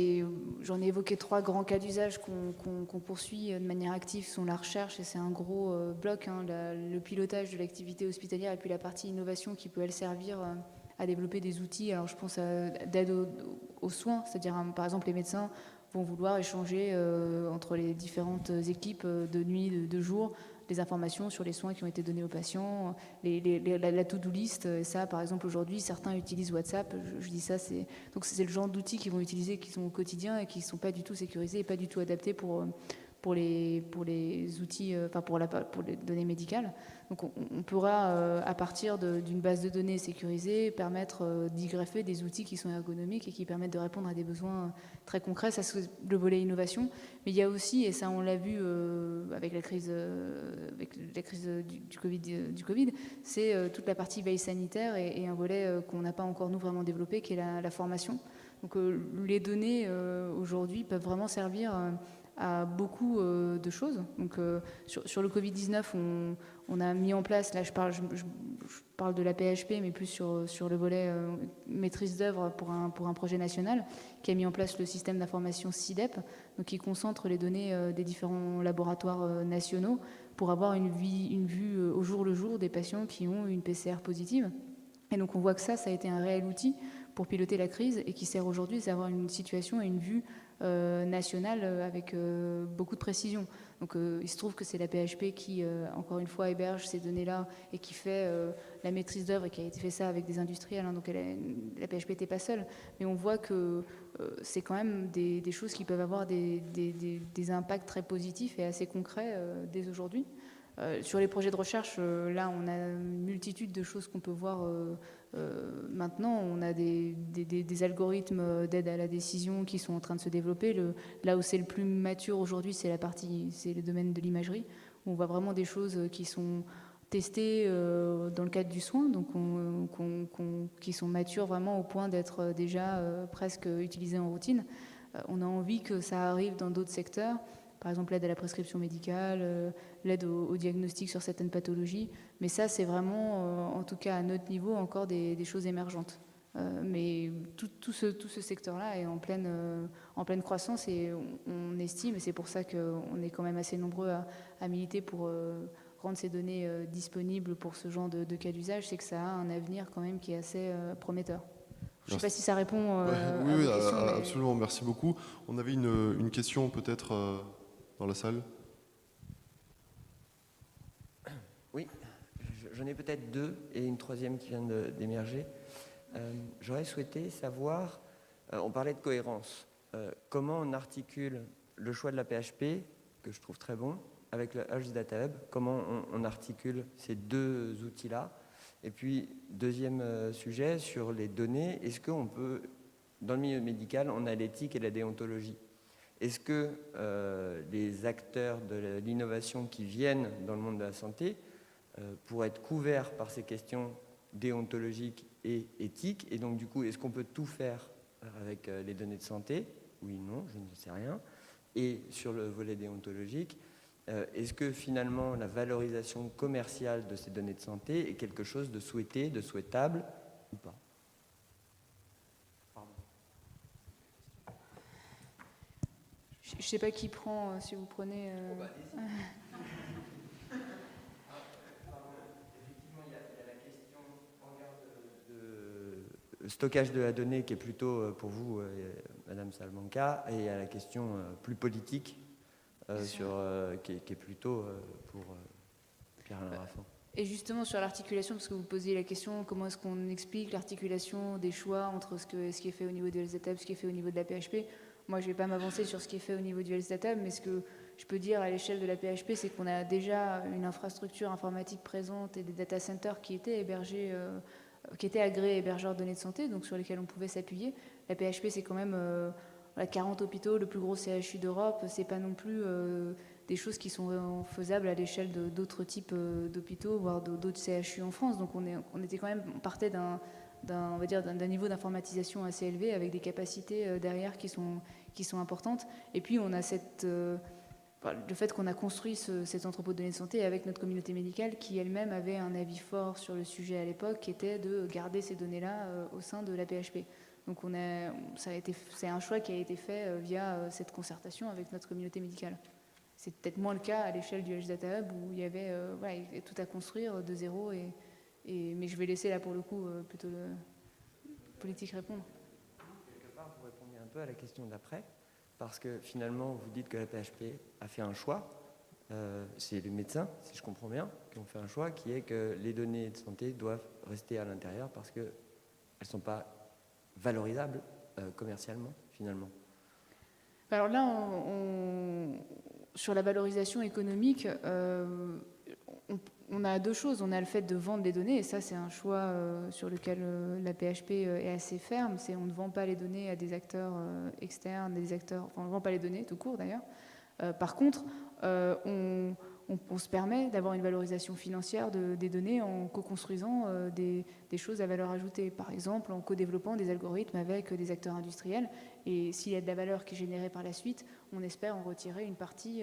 j'en ai évoqué 3 grands cas d'usage qu'on poursuit de manière active, sont la recherche, et c'est un gros bloc, hein, le pilotage de l'activité hospitalière, et puis la partie innovation qui peut, elle, servir à développer des outils. Alors je pense d'aide aux soins, c'est-à-dire par exemple les médecins vont vouloir échanger entre les différentes équipes de nuit, de jour, des informations sur les soins qui ont été donnés aux patients, la to-do list. Et ça, par exemple, aujourd'hui, certains utilisent WhatsApp. Je dis ça, donc c'est le genre d'outils qu'ils vont utiliser, qui sont au quotidien et qui ne sont pas du tout sécurisés et pas du tout adaptés pour les outils, pour les données médicales. Donc on pourra, à partir d'une base de données sécurisée, permettre d'y greffer des outils qui sont ergonomiques et qui permettent de répondre à des besoins très concrets. Ça, c'est le volet innovation. Mais il y a aussi, et ça on l'a vu avec la crise du Covid, c'est toute la partie veille sanitaire et un volet qu'on n'a pas encore nous vraiment développé, qui est la formation. Donc les données aujourd'hui peuvent vraiment servir à beaucoup de choses. Donc sur le Covid-19, on a mis en place, là je parle de la PHP, mais plus sur le volet maîtrise d'œuvre pour un projet national, qui a mis en place le système d'information SIDEP, donc qui concentre les données des différents laboratoires nationaux pour avoir une vue au jour le jour des patients qui ont une PCR positive. Et donc on voit que ça a été un réel outil pour piloter la crise et qui sert aujourd'hui à avoir une situation et une vue nationale avec beaucoup de précision. Donc il se trouve que c'est la PHP qui, encore une fois, héberge ces données-là et qui fait la maîtrise d'œuvre et qui a été fait ça avec des industriels. Hein, donc la PHP n'était pas seule. Mais on voit que c'est quand même des choses qui peuvent avoir des impacts très positifs et assez concrets dès aujourd'hui. Sur les projets de recherche, là, on a une multitude de choses qu'on peut voir maintenant. On a des algorithmes d'aide à la décision qui sont en train de se développer. Là où c'est le plus mature aujourd'hui, c'est le domaine de l'imagerie. On voit vraiment des choses qui sont testées dans le cadre du soin, donc qui sont matures vraiment au point d'être déjà presque utilisées en routine. On a envie que ça arrive dans d'autres secteurs. Par exemple, l'aide à la prescription médicale, l'aide au diagnostic sur certaines pathologies. Mais ça, c'est vraiment, en tout cas à notre niveau, encore des choses émergentes. Mais tout ce secteur-là est en pleine croissance et on estime, et c'est pour ça qu'on est quand même assez nombreux à militer pour rendre ces données disponibles pour ce genre de cas d'usage, c'est que ça a un avenir quand même qui est assez prometteur. Je ne sais pas si ça répond à vos questions. Absolument, merci beaucoup. On avait une question peut-être dans la salle. Oui, j'en ai peut-être deux et une troisième qui vient d'émerger. J'aurais souhaité savoir, on parlait de cohérence, comment on articule le choix de la PHP, que je trouve très bon, avec le H Data Hub, comment on articule ces deux outils-là. Et puis, deuxième sujet, sur les données, est-ce qu'on peut, dans le milieu médical, on a l'éthique et la déontologie. Est-ce que les acteurs de l'innovation qui viennent dans le monde de la santé pourraient être couverts par ces questions déontologiques et éthiques? Et donc, du coup, est-ce qu'on peut tout faire avec les données de santé? Oui, non, je ne sais rien. Et sur le volet déontologique, est-ce que finalement la valorisation commerciale de ces données de santé est quelque chose de souhaité, de souhaitable ou pas? Je ne sais pas qui prend, si vous prenez... Effectivement, il y a la question en regard de stockage de la donnée qui est plutôt pour vous, Madame Salamanca, et il y a la question plus politique qui est plutôt pour Pierre-Alain Raffan. Et justement sur l'articulation, parce que vous posiez la question, comment est-ce qu'on explique l'articulation des choix entre ce qui est fait au niveau de LSData, ce qui est fait au niveau de la PHP? Moi, je ne vais pas m'avancer sur ce qui est fait au niveau du LSData, mais ce que je peux dire à l'échelle de la PHP, c'est qu'on a déjà une infrastructure informatique présente et des data centers qui étaient hébergés, qui étaient agréés hébergeurs de données de santé, donc sur lesquels on pouvait s'appuyer. La PHP, c'est quand même 40 hôpitaux, le plus gros CHU d'Europe. C'est pas non plus des choses qui sont faisables à l'échelle d'autres types d'hôpitaux, voire d'autres CHU en France. Donc on partait on va dire d'un niveau d'informatisation assez élevé avec des capacités derrière qui sont importantes. Et puis on a le fait qu'on a construit cet entrepôt de données de santé avec notre communauté médicale qui elle-même avait un avis fort sur le sujet à l'époque, qui était de garder ces données-là au sein de la PHP. Donc c'est un choix qui a été fait via cette concertation avec notre communauté médicale. C'est peut-être moins le cas à l'échelle du Edge Data Hub où il y avait tout à construire de zéro. Mais je vais laisser là pour le coup plutôt le politique répondre. Quelque part, vous répondez un peu à la question d'après, parce que finalement, vous dites que la PHP a fait un choix. C'est les médecins, si je comprends bien, qui ont fait un choix, qui est que les données de santé doivent rester à l'intérieur parce qu'elles ne sont pas valorisables commercialement, finalement. Alors là, sur la valorisation économique, on a deux choses. On a le fait de vendre des données, et ça, c'est un choix sur lequel la PHP est assez ferme. On ne vend pas les données à des acteurs externes, on ne vend pas les données, tout court d'ailleurs. Par contre, on se permet d'avoir une valorisation financière des données en co-construisant des choses à valeur ajoutée. Par exemple, en co-développant des algorithmes avec des acteurs industriels. Et s'il y a de la valeur qui est générée par la suite, on espère en retirer une partie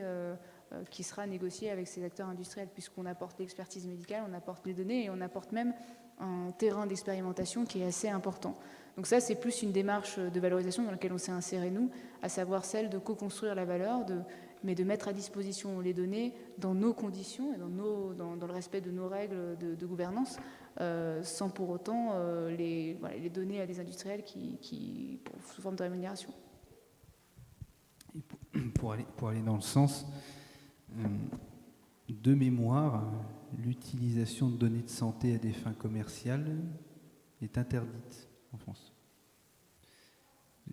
qui sera négociée avec ces acteurs industriels, puisqu'on apporte l'expertise médicale, on apporte les données et on apporte même un terrain d'expérimentation qui est assez important. Donc ça, c'est plus une démarche de valorisation dans laquelle on s'est inséré nous, à savoir celle de co-construire la valeur, mais de mettre à disposition les données dans nos conditions et dans le respect de nos règles de gouvernance, sans pour autant les donner à des industriels sous forme de rémunération. Et pour aller dans le sens de mémoire, l'utilisation de données de santé à des fins commerciales est interdite en France.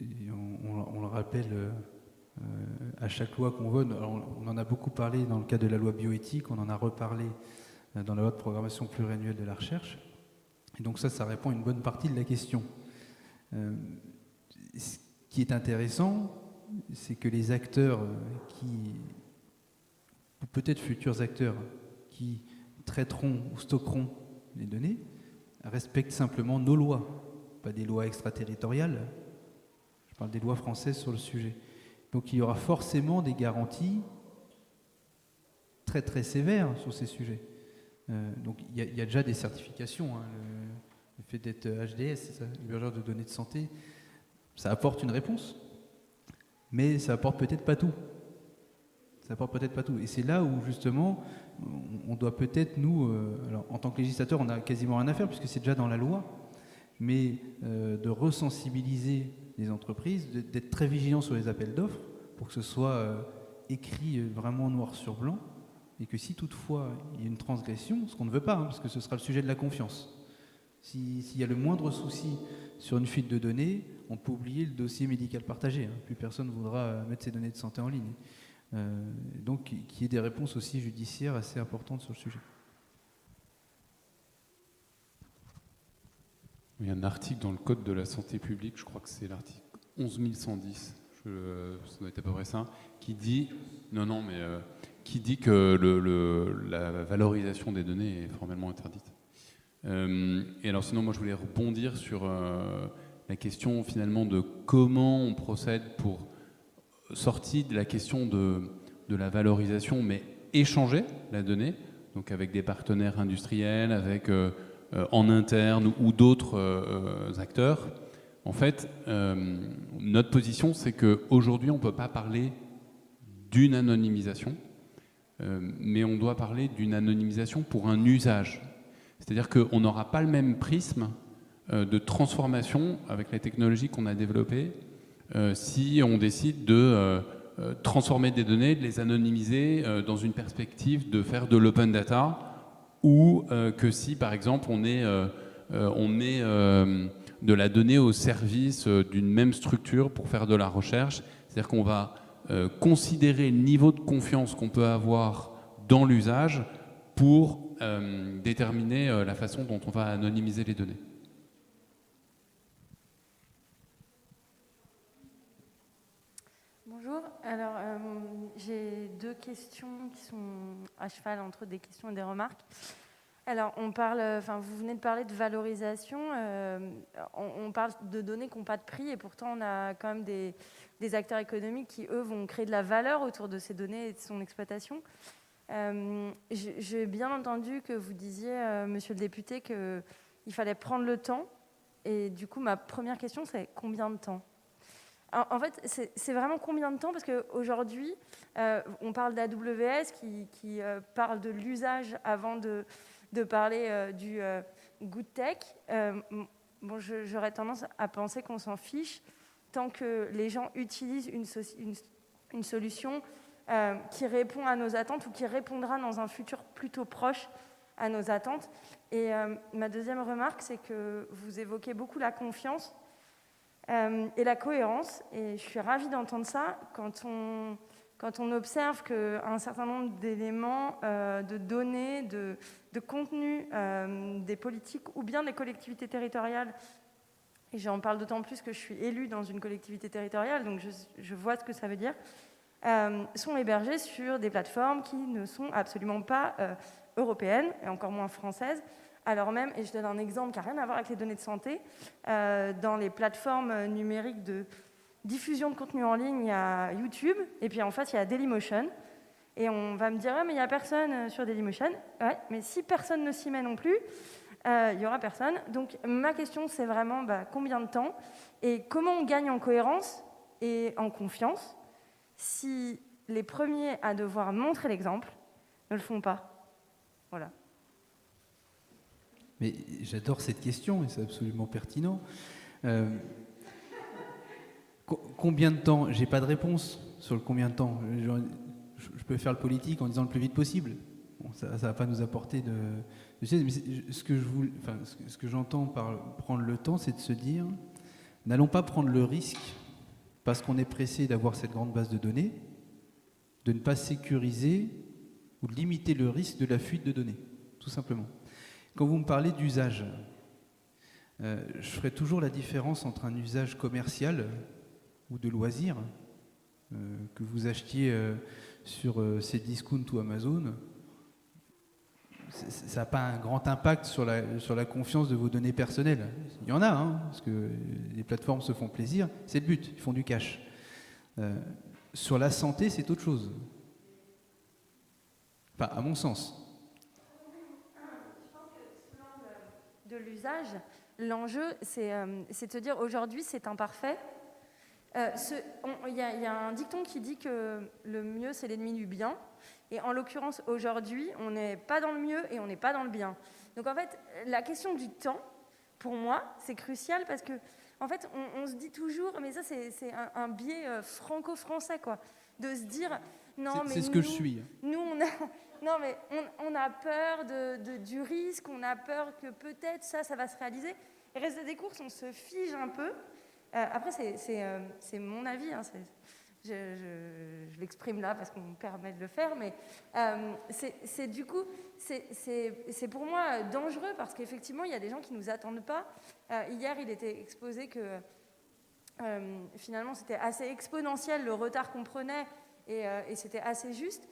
Et on le rappelle à chaque loi qu'on vote. Alors, on en a beaucoup parlé dans le cadre de la loi bioéthique, on en a reparlé dans la loi de programmation pluriannuelle de la recherche. Et donc ça répond à une bonne partie de la question. Ce qui est intéressant, c'est que les acteurs ou peut-être futurs acteurs, qui traiteront ou stockeront les données, respectent simplement nos lois, pas des lois extraterritoriales. Je parle des lois françaises sur le sujet. Donc il y aura forcément des garanties très très sévères sur ces sujets. Donc il y a déjà des certifications. Le fait d'être HDS, hébergeur de données de santé, ça apporte une réponse, mais ça apporte peut-être pas tout. Et c'est là où justement on doit peut-être nous, alors en tant que législateur, on a quasiment rien à faire puisque c'est déjà dans la loi, mais de resensibiliser les entreprises, d'être très vigilants sur les appels d'offres pour que ce soit écrit vraiment noir sur blanc, et que si toutefois il y a une transgression, ce qu'on ne veut pas, parce que ce sera le sujet de la confiance. S'il y a le moindre souci sur une fuite de données, on peut oublier le dossier médical partagé. Plus personne ne voudra mettre ses données de santé en ligne. Donc qu'il y ait des réponses aussi judiciaires assez importantes sur le sujet. Il y a un article dans le Code de la santé publique, je crois que c'est l'article 11110, ça doit être à peu près ça, qui dit, qui dit que la valorisation des données est formellement interdite. Et alors sinon, moi je voulais rebondir sur la question finalement de comment on procède pour sortir de la question de la valorisation, mais échanger la donnée, donc avec des partenaires industriels, avec en interne ou d'autres acteurs. En fait, notre position, c'est qu'aujourd'hui, on ne peut pas parler d'une anonymisation, mais on doit parler d'une anonymisation pour un usage. C'est-à-dire qu'on n'aura pas le même prisme de transformation avec la technologie qu'on a développée si on décide de transformer des données, de les anonymiser dans une perspective de faire de l'open data, ou que si, par exemple, on met de la donnée au service d'une même structure pour faire de la recherche. C'est-à-dire qu'on va considérer le niveau de confiance qu'on peut avoir dans l'usage pour déterminer la façon dont on va anonymiser les données. Bonjour, alors j'ai deux questions qui sont à cheval entre des questions et des remarques. Alors vous venez de parler de valorisation, on parle de données qui n'ont pas de prix et pourtant on a quand même des acteurs économiques qui eux vont créer de la valeur autour de ces données et de son exploitation. J'ai bien entendu que vous disiez, monsieur le député, qu'il fallait prendre le temps et du coup ma première question c'est combien de temps ? En fait, c'est vraiment combien de temps ? Parce qu'aujourd'hui, on parle d'AWS qui parle de l'usage avant de parler du good tech. J'aurais tendance à penser qu'on s'en fiche tant que les gens utilisent une solution qui répond à nos attentes ou qui répondra dans un futur plutôt proche à nos attentes. Et ma deuxième remarque, c'est que vous évoquez beaucoup la confiance et la cohérence, et je suis ravie d'entendre ça quand on observe qu'un certain nombre d'éléments, de données, de contenu des politiques ou bien des collectivités territoriales, et j'en parle d'autant plus que je suis élue dans une collectivité territoriale, donc je vois ce que ça veut dire, sont hébergés sur des plateformes qui ne sont absolument pas européennes, et encore moins françaises. Alors même, et je donne un exemple qui n'a rien à voir avec les données de santé, dans les plateformes numériques de diffusion de contenu en ligne, il y a YouTube, et puis en face, il y a Dailymotion. Et on va me dire, ouais, mais il n'y a personne sur Dailymotion. Ouais, mais si personne ne s'y met non plus, il n'y aura personne. Donc ma question, c'est vraiment combien de temps et comment on gagne en cohérence et en confiance si les premiers à devoir montrer l'exemple ne le font pas. Voilà. Mais j'adore cette question et c'est absolument pertinent. Combien de temps? J'ai pas de réponse sur le combien de temps. Je peux faire le politique en disant le plus vite possible. Bon, ça va pas nous apporter de mais ce que j'entends par prendre le temps, c'est de se dire, n'allons pas prendre le risque, parce qu'on est pressé d'avoir cette grande base de données, de ne pas sécuriser ou de limiter le risque de la fuite de données, tout simplement. Quand vous me parlez d'usage, je ferai toujours la différence entre un usage commercial ou de loisir, que vous achetiez sur Cdiscount ou Amazon, ça n'a pas un grand impact sur la confiance de vos données personnelles. Il y en a, hein, parce que les plateformes se font plaisir, c'est le but, ils font du cash. Sur la santé, c'est autre chose. Enfin, à mon sens. De l'usage, l'enjeu, c'est de se dire aujourd'hui, c'est imparfait. Il y a un dicton qui dit que le mieux, c'est l'ennemi du bien. Et en l'occurrence, aujourd'hui, on n'est pas dans le mieux et on n'est pas dans le bien. Donc en fait, la question du temps, pour moi, c'est crucial parce que, en fait, on se dit toujours, mais ça, c'est un biais franco-français, quoi, de se dire, non, mais c'est ce que je suis. Nous, non, mais on a peur du risque, on a peur que peut-être ça va se réaliser. Et reste des courses, on se fige un peu. Après, c'est mon avis, hein, je l'exprime là parce qu'on me permet de le faire, mais du coup, c'est pour moi dangereux parce qu'effectivement, il y a des gens qui ne nous attendent pas. Hier, il était exposé que finalement, c'était assez exponentiel le retard qu'on prenait et c'était assez juste.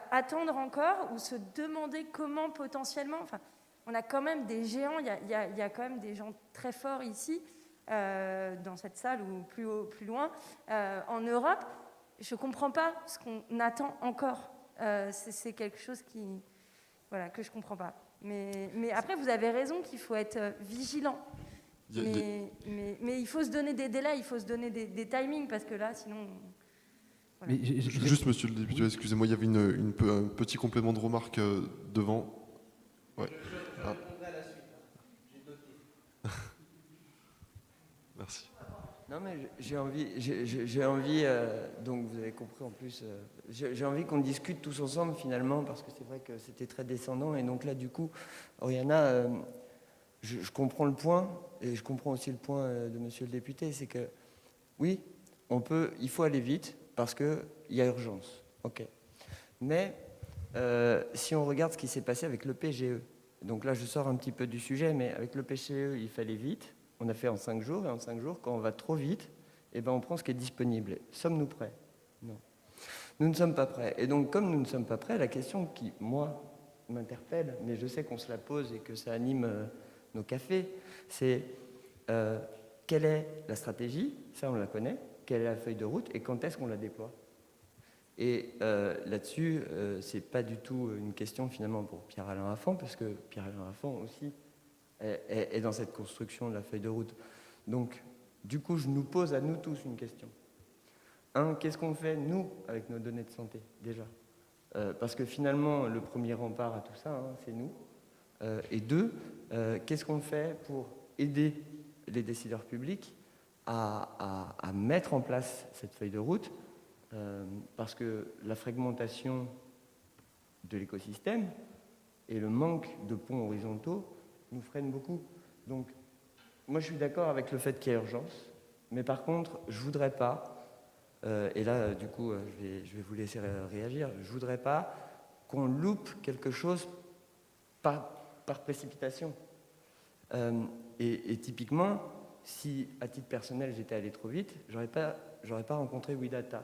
Attendre encore ou se demander comment potentiellement... Enfin, on a quand même des géants, il y a quand même des gens très forts ici, dans cette salle ou plus loin, en Europe. Je ne comprends pas ce qu'on attend encore. C'est quelque chose que je ne comprends pas. Mais après, vous avez raison qu'il faut être vigilant. Mais il faut se donner des délais, il faut se donner des timings, parce que là, sinon... Voilà. Mais juste, monsieur le député, excusez-moi, il y avait un petit complément de remarque devant. Ouais. Ah. Merci. Non, mais j'ai envie donc vous avez compris en plus, j'ai envie qu'on discute tous ensemble finalement, parce que c'est vrai que c'était très descendant. Et donc là, du coup, Oriana, je comprends le point, et je comprends aussi le point de monsieur le député, c'est que oui, il faut aller vite, parce qu'il y a urgence. Ok. Mais si on regarde ce qui s'est passé avec le PGE, donc là je sors un petit peu du sujet, mais avec le PGE, il fallait vite. On a fait en 5 jours, et en 5 jours, quand on va trop vite, on prend ce qui est disponible. Sommes-nous prêts? Non. Nous ne sommes pas prêts. Et donc, comme nous ne sommes pas prêts, la question qui, moi, m'interpelle, mais je sais qu'on se la pose et que ça anime nos cafés, c'est quelle est la stratégie? Ça, on la connaît. Quelle est la feuille de route? Et quand est-ce qu'on la déploie? Et là-dessus, c'est pas du tout une question, finalement, pour Pierre-Alain Raffan, parce que Pierre-Alain Raffan aussi est dans cette construction de la feuille de route. Donc, du coup, je nous pose à nous tous une question. Qu'est-ce qu'on fait, nous, avec nos données de santé, déjà? Parce que finalement, le premier rempart à tout ça, c'est nous. Et deux, qu'est-ce qu'on fait pour aider les décideurs publics à mettre en place cette feuille de route? Parce que la fragmentation de l'écosystème et le manque de ponts horizontaux nous freine beaucoup. Donc, moi, je suis d'accord avec le fait qu'il y a urgence, mais par contre, je ne voudrais pas, et là, du coup, je vais vous laisser réagir, je ne voudrais pas qu'on loupe quelque chose par précipitation. Et typiquement, si, à titre personnel, j'étais allé trop vite, j'aurais pas rencontré Widata.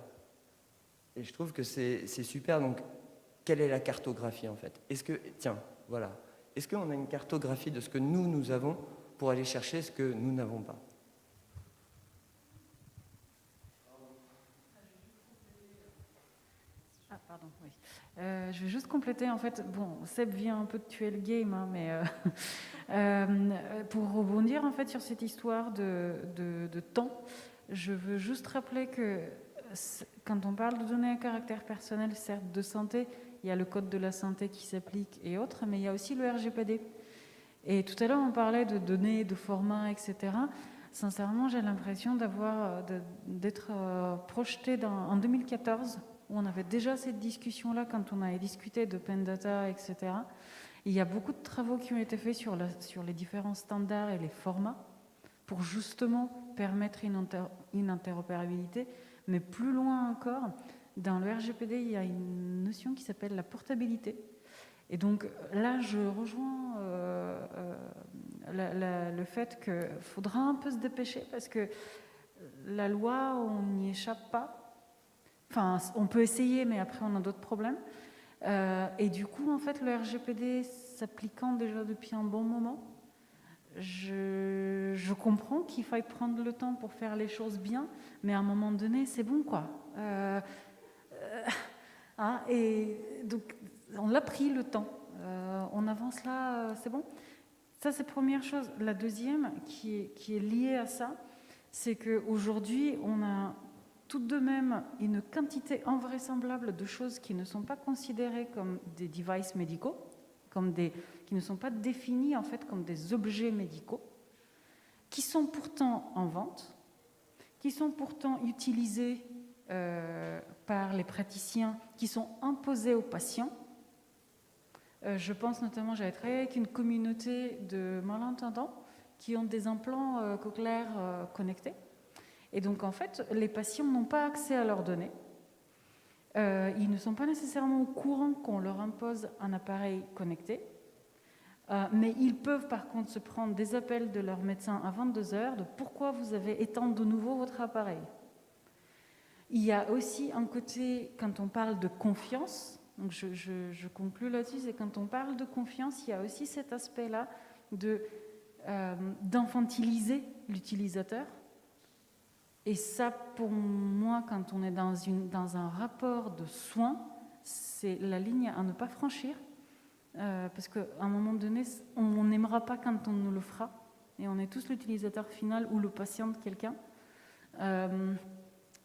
Et je trouve que c'est super. Donc, quelle est la cartographie, en fait? Est-ce qu'on a une cartographie de ce que nous avons pour aller chercher ce que nous n'avons pas? Ah, pardon, oui. Je vais juste compléter, en fait, bon, Seb vient un peu de tuer le game, hein, mais pour rebondir, en fait, sur cette histoire de temps, je veux juste rappeler que quand on parle de données à caractère personnel, certes de santé, il y a le code de la santé qui s'applique et autres, mais il y a aussi le RGPD. Et tout à l'heure, on parlait de données, de formats, etc. Sincèrement, j'ai l'impression d'être projeté en 2014, où on avait déjà cette discussion-là quand on avait discuté d'open data, etc. Il y a beaucoup de travaux qui ont été faits sur les différents standards et les formats pour justement permettre une interopérabilité. Mais plus loin encore, dans le RGPD, il y a une notion qui s'appelle la portabilité. Et donc là, je rejoins le fait qu'il faudra un peu se dépêcher parce que la loi, on n'y échappe pas. Enfin, on peut essayer, mais après, on a d'autres problèmes. Et du coup, en fait, le RGPD s'appliquant déjà depuis un bon moment, je comprends qu'il faille prendre le temps pour faire les choses bien, mais à un moment donné, c'est bon, quoi. Et donc, on l'a pris le temps. On avance là, c'est bon. Ça, c'est la première chose. La deuxième, qui est liée à ça, c'est qu'aujourd'hui, on a tout de même une quantité invraisemblable de choses qui ne sont pas considérées comme des devices médicaux, qui ne sont pas définis en fait comme des objets médicaux, qui sont pourtant en vente, qui sont pourtant utilisés par les praticiens, qui sont imposés aux patients. Je pense notamment, j'avais travaillé avec une communauté de malentendants qui ont des implants cochléaires connectés. Et donc en fait, les patients n'ont pas accès à leurs données. Ils ne sont pas nécessairement au courant qu'on leur impose un appareil connecté. Mais ils peuvent par contre se prendre des appels de leur médecin à 22h de pourquoi vous avez éteint de nouveau votre appareil. Il y a aussi un côté, quand on parle de confiance, donc je conclue là-dessus, c'est quand on parle de confiance, il y a aussi cet aspect-là d'infantiliser l'utilisateur. Et ça, pour moi, quand on est dans un rapport de soins, c'est la ligne à ne pas franchir. Parce qu'à un moment donné, on n'aimera pas quand on nous le fera. Et on est tous l'utilisateur final ou le patient de quelqu'un.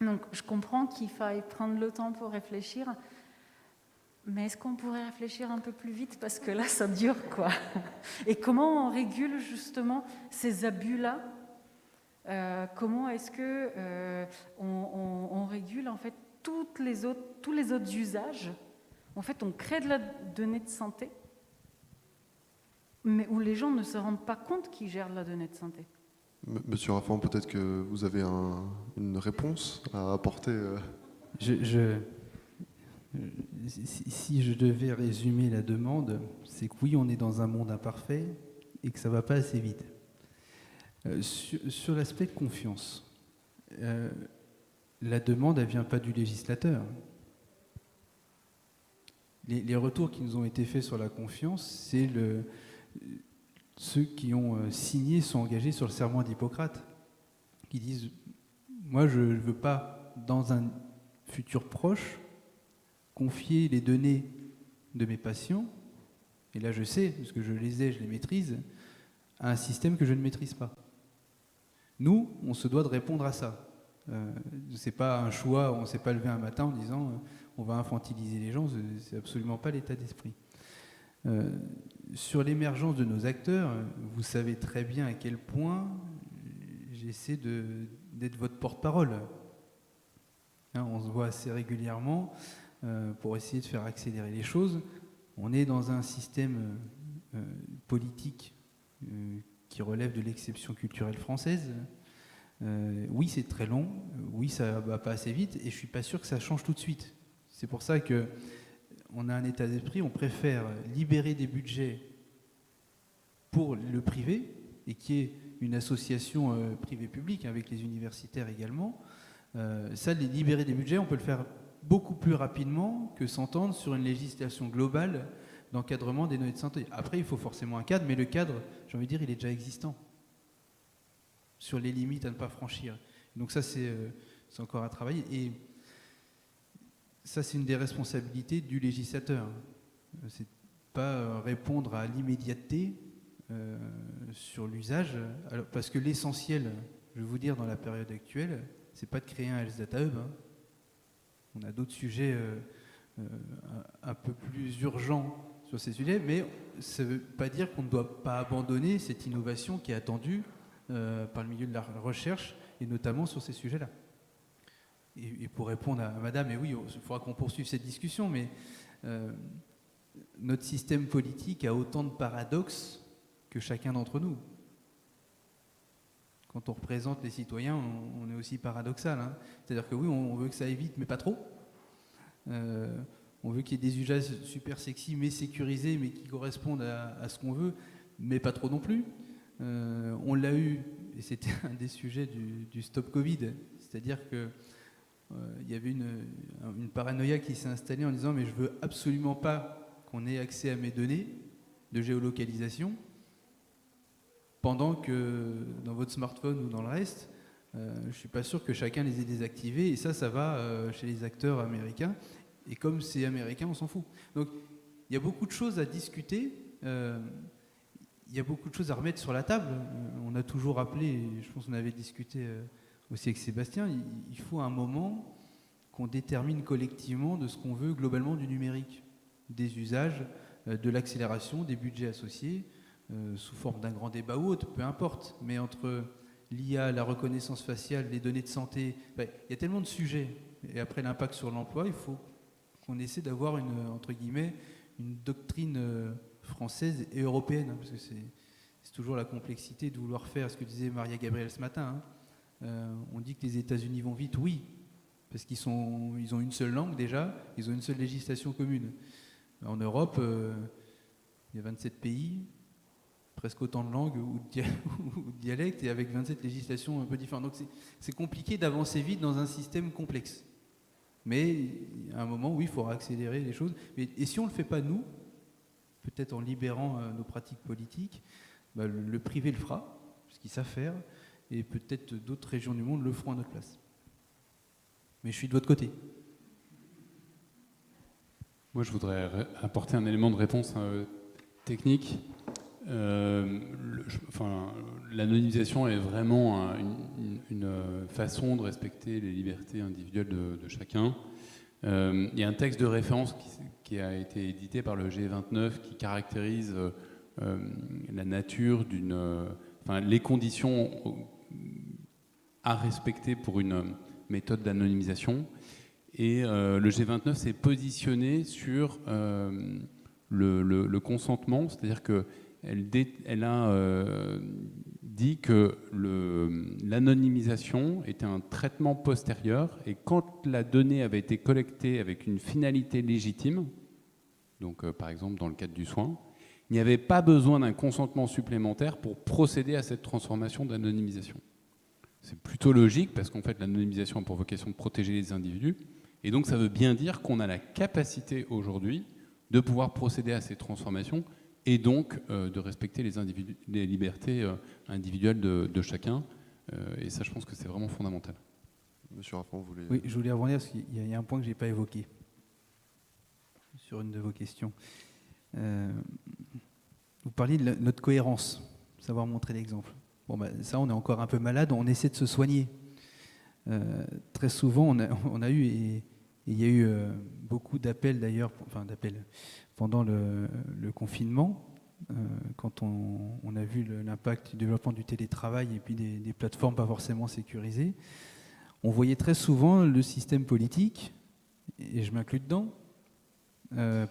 Donc, je comprends qu'il faille prendre le temps pour réfléchir. Mais est-ce qu'on pourrait réfléchir un peu plus vite? Parce que là, ça dure, quoi. Et comment on régule justement ces abus-là? Comment est-ce que on régule en fait tous les autres usages? En fait, on crée de la donnée de santé, mais où les gens ne se rendent pas compte qu'ils gèrent de la donnée de santé. Monsieur Raffan, peut-être que vous avez une réponse à apporter. Si je devais résumer la demande, c'est que oui, on est dans un monde imparfait et que ça ne va pas assez vite. Sur l'aspect confiance, la demande, elle ne vient pas du législateur. Les retours qui nous ont été faits sur la confiance, c'est ceux qui ont signé, sont engagés sur le serment d'Hippocrate, qui disent « Moi, je ne veux pas, dans un futur proche, confier les données de mes patients, et là je sais, parce que je les maîtrise, à un système que je ne maîtrise pas. » Nous, on se doit de répondre à ça. C'est pas un choix, on ne s'est pas levé un matin en disant on va infantiliser les gens, c'est absolument pas l'état d'esprit. Sur l'émergence de nos acteurs, vous savez très bien à quel point j'essaie d'être votre porte-parole. On se voit assez régulièrement pour essayer de faire accélérer les choses. On est dans un système politique qui relève de l'exception culturelle française. Oui, c'est très long, oui, ça va pas assez vite, et je suis pas sûr que ça change tout de suite. C'est pour ça que on a un état d'esprit, on préfère libérer des budgets pour le privé, et qui est une association privée-publique avec les universitaires également. Ça, libérer des budgets, on peut le faire beaucoup plus rapidement que s'entendre sur une législation globale d'encadrement des données de santé. Après, il faut forcément un cadre, mais le cadre, j'ai envie de dire, il est déjà existant sur les limites à ne pas franchir. Donc ça, c'est encore à travailler. Et ça, c'est une des responsabilités du législateur. C'est pas répondre à l'immédiateté sur l'usage, parce que l'essentiel, je vais vous dire, dans la période actuelle, c'est pas de créer un Health Data Hub, On a d'autres sujets un peu plus urgents sur ces sujets, mais ça ne veut pas dire qu'on ne doit pas abandonner cette innovation qui est attendue par le milieu de la recherche, et notamment sur ces sujets-là. Et pour répondre à madame, et oui, il faudra qu'on poursuive cette discussion, mais notre système politique a autant de paradoxes que chacun d'entre nous. Quand on représente les citoyens, on est aussi paradoxal. Hein. C'est-à-dire que oui, on veut que ça aille vite, mais pas trop. On veut qu'il y ait des usages super sexy, mais sécurisés, mais qui correspondent à ce qu'on veut, mais pas trop non plus. On l'a eu, et c'était un des sujets du Stop Covid, c'est-à-dire que il y avait une paranoïa qui s'est installée en disant mais je veux absolument pas qu'on ait accès à mes données de géolocalisation pendant que dans votre smartphone ou dans le reste, je suis pas sûr que chacun les ait désactivés, et ça va chez les acteurs américains, et comme c'est américain, on s'en fout. Donc il y a beaucoup de choses à discuter, il y a beaucoup de choses à remettre sur la table. On a toujours rappelé, je pense qu'on avait discuté aussi avec Sébastien, il faut un moment qu'on détermine collectivement de ce qu'on veut globalement du numérique, des usages, de l'accélération, des budgets associés, sous forme d'un grand débat ou autre, peu importe. Mais entre l'IA, la reconnaissance faciale, les données de santé, il y a tellement de sujets. Et après l'impact sur l'emploi, il faut qu'on essaie d'avoir entre guillemets, une doctrine française et européenne, hein, parce que c'est toujours la complexité de vouloir faire ce que disait Maria Gabriel ce matin. Hein. On dit que les États-Unis vont vite, oui, parce qu'ils ont une seule langue déjà, ils ont une seule législation commune. En Europe, il y a 27 pays, presque autant de langues ou de dialectes, et avec 27 législations un peu différentes. Donc c'est compliqué d'avancer vite dans un système complexe. Mais à un moment, oui, il faudra accélérer les choses. Et si on ne le fait pas nous, peut-être en libérant nos pratiques politiques, le privé le fera, parce qu'ils savent faire, et peut-être d'autres régions du monde le feront à notre place. Mais je suis de votre côté. Moi, je voudrais apporter un élément de réponse technique. L'anonymisation est vraiment une façon de respecter les libertés individuelles de chacun. Il y a un texte de référence qui a été édité par le G29 qui caractérise la nature les conditions à respecter pour une méthode d'anonymisation. Et le G29 s'est positionné sur le consentement, c'est-à-dire qu'elle a dit que l'anonymisation était un traitement postérieur, et quand la donnée avait été collectée avec une finalité légitime, donc par exemple dans le cadre du soin, il n'y avait pas besoin d'un consentement supplémentaire pour procéder à cette transformation d'anonymisation. C'est plutôt logique parce qu'en fait l'anonymisation a pour vocation de protéger les individus, et donc ça veut bien dire qu'on a la capacité aujourd'hui de pouvoir procéder à ces transformations et donc de respecter les libertés individuelles de chacun. Et ça, je pense que c'est vraiment fondamental. Monsieur Raffan, vous voulez... Oui, je voulais rebondir parce qu'il y a un point que je n'ai pas évoqué sur une de vos questions. Vous parliez de notre cohérence, savoir montrer l'exemple. Bon, ça, on est encore un peu malade, on essaie de se soigner. Très souvent, on a eu, et il y a eu beaucoup d'appels d'ailleurs, pendant le confinement, quand on a vu l'impact du développement du télétravail et puis des plateformes pas forcément sécurisées, on voyait très souvent le système politique, et je m'inclus dedans,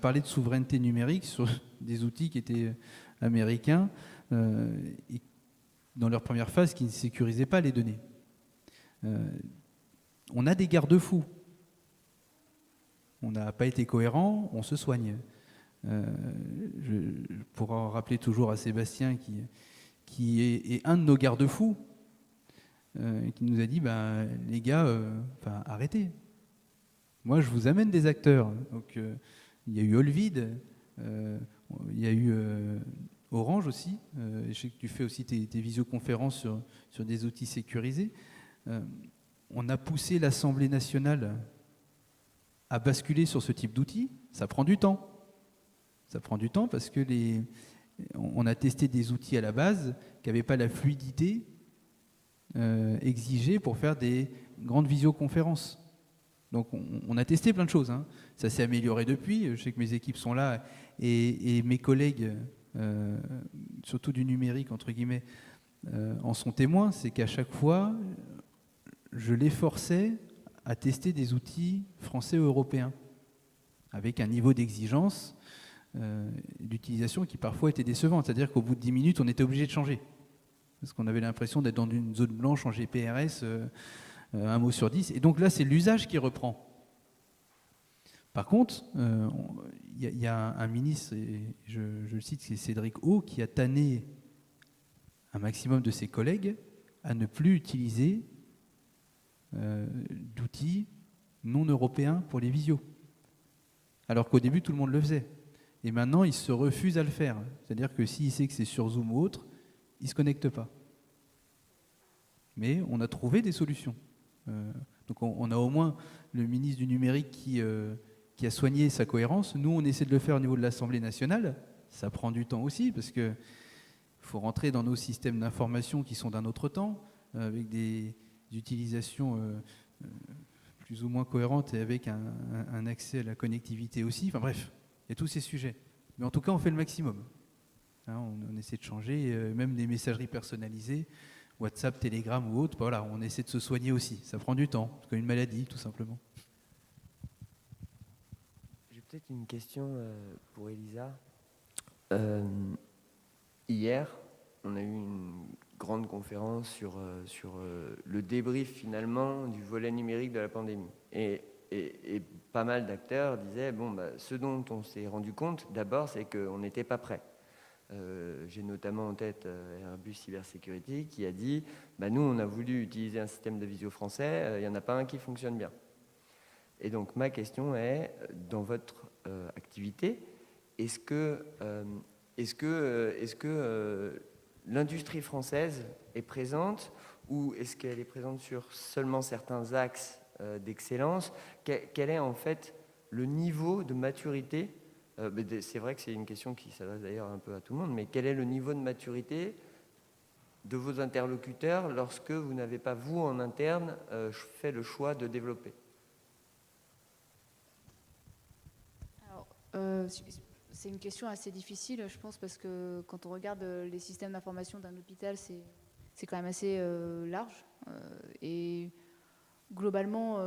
parler de souveraineté numérique sur des outils qui étaient américains, et dans leur première phase, qui ne sécurisaient pas les données. On a des garde-fous. On n'a pas été cohérent, on se soigne. Je pourrais en rappeler toujours à Sébastien, qui est un de nos garde-fous, qui nous a dit les gars, arrêtez. Moi, je vous amène des acteurs. Donc, il y a eu Olvid, il y a eu Orange aussi. Je sais que tu fais aussi tes visioconférences sur des outils sécurisés. On a poussé l'Assemblée nationale à basculer sur ce type d'outils. Ça prend du temps. Ça prend du temps parce que on a testé des outils à la base qui n'avaient pas la fluidité exigée pour faire des grandes visioconférences. Donc on a testé plein de choses, hein. Ça s'est amélioré depuis. Je sais que mes équipes sont là et mes collègues, surtout du numérique, entre guillemets, en sont témoins. C'est qu'à chaque fois, je les forçais à tester des outils français ou européens, avec un niveau d'exigence d'utilisation qui parfois était décevant. C'est-à-dire qu'au bout de 10 minutes, on était obligé de changer. Parce qu'on avait l'impression d'être dans une zone blanche en GPRS, un mot sur 10. Et donc là, c'est l'usage qui reprend. Par contre, il y a un ministre, et je le cite, c'est Cédric O, qui a tanné un maximum de ses collègues à ne plus utiliser d'outils non européens pour les visios. Alors qu'au début, tout le monde le faisait. Et maintenant, il se refuse à le faire. C'est-à-dire que s'il sait que c'est sur Zoom ou autre, il ne se connecte pas. Mais on a trouvé des solutions. Donc on a au moins le ministre du numérique qui a soigné sa cohérence. Nous, on essaie de le faire au niveau de l'Assemblée nationale. Ça prend du temps aussi, parce qu'il faut rentrer dans nos systèmes d'information qui sont d'un autre temps, avec des utilisations plus ou moins cohérentes et avec un accès à la connectivité aussi. Enfin bref, il y a tous ces sujets. Mais en tout cas, on fait le maximum. Hein, on essaie de changer, même des messageries personnalisées, WhatsApp, Telegram ou autre, voilà, on essaie de se soigner aussi. Ça prend du temps, c'est comme une maladie, tout simplement. J'ai peut-être une question pour Elisa. Hier, on a eu une grande conférence sur le débrief finalement du volet numérique de la pandémie. Et pas mal d'acteurs disaient, ce dont on s'est rendu compte d'abord, c'est qu'on n'était pas prêt. J'ai notamment en tête Airbus Cybersecurity qui a dit nous on a voulu utiliser un système de visio français, il n'y en a pas un qui fonctionne bien. Et donc ma question est, dans votre activité, est-ce que l'industrie française est présente ou est-ce qu'elle est présente sur seulement certains axes d'excellence? Quel est en fait le niveau de maturité? C'est vrai que c'est une question qui s'adresse d'ailleurs un peu à tout le monde, mais quel est le niveau de maturité de vos interlocuteurs lorsque vous n'avez pas, vous, en interne, fait le choix de développer? Alors, c'est une question assez difficile, je pense, parce que quand on regarde les systèmes d'information d'un hôpital, c'est quand même assez large. Et globalement,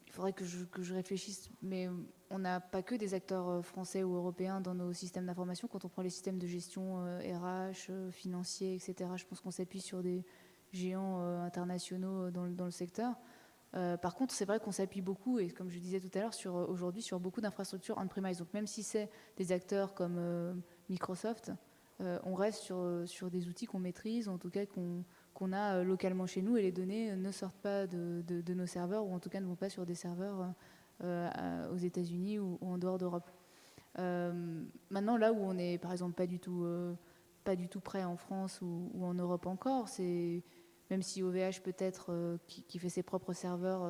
il faudrait que je réfléchisse, mais on n'a pas que des acteurs français ou européens dans nos systèmes d'information. Quand on prend les systèmes de gestion RH, financiers, etc., je pense qu'on s'appuie sur des géants internationaux dans le secteur. Par contre, c'est vrai qu'on s'appuie beaucoup, et comme je disais tout à l'heure, aujourd'hui sur beaucoup d'infrastructures on-premise. Donc même si c'est des acteurs comme Microsoft, on reste sur des outils qu'on maîtrise, en tout cas qu'on a localement chez nous, et les données ne sortent pas de nos serveurs, ou en tout cas ne vont pas sur des serveurs aux États-Unis ou en dehors d'Europe. Maintenant, là où on n'est par exemple pas du tout prêt en France ou en Europe encore, c'est même si OVH peut-être qui fait ses propres serveurs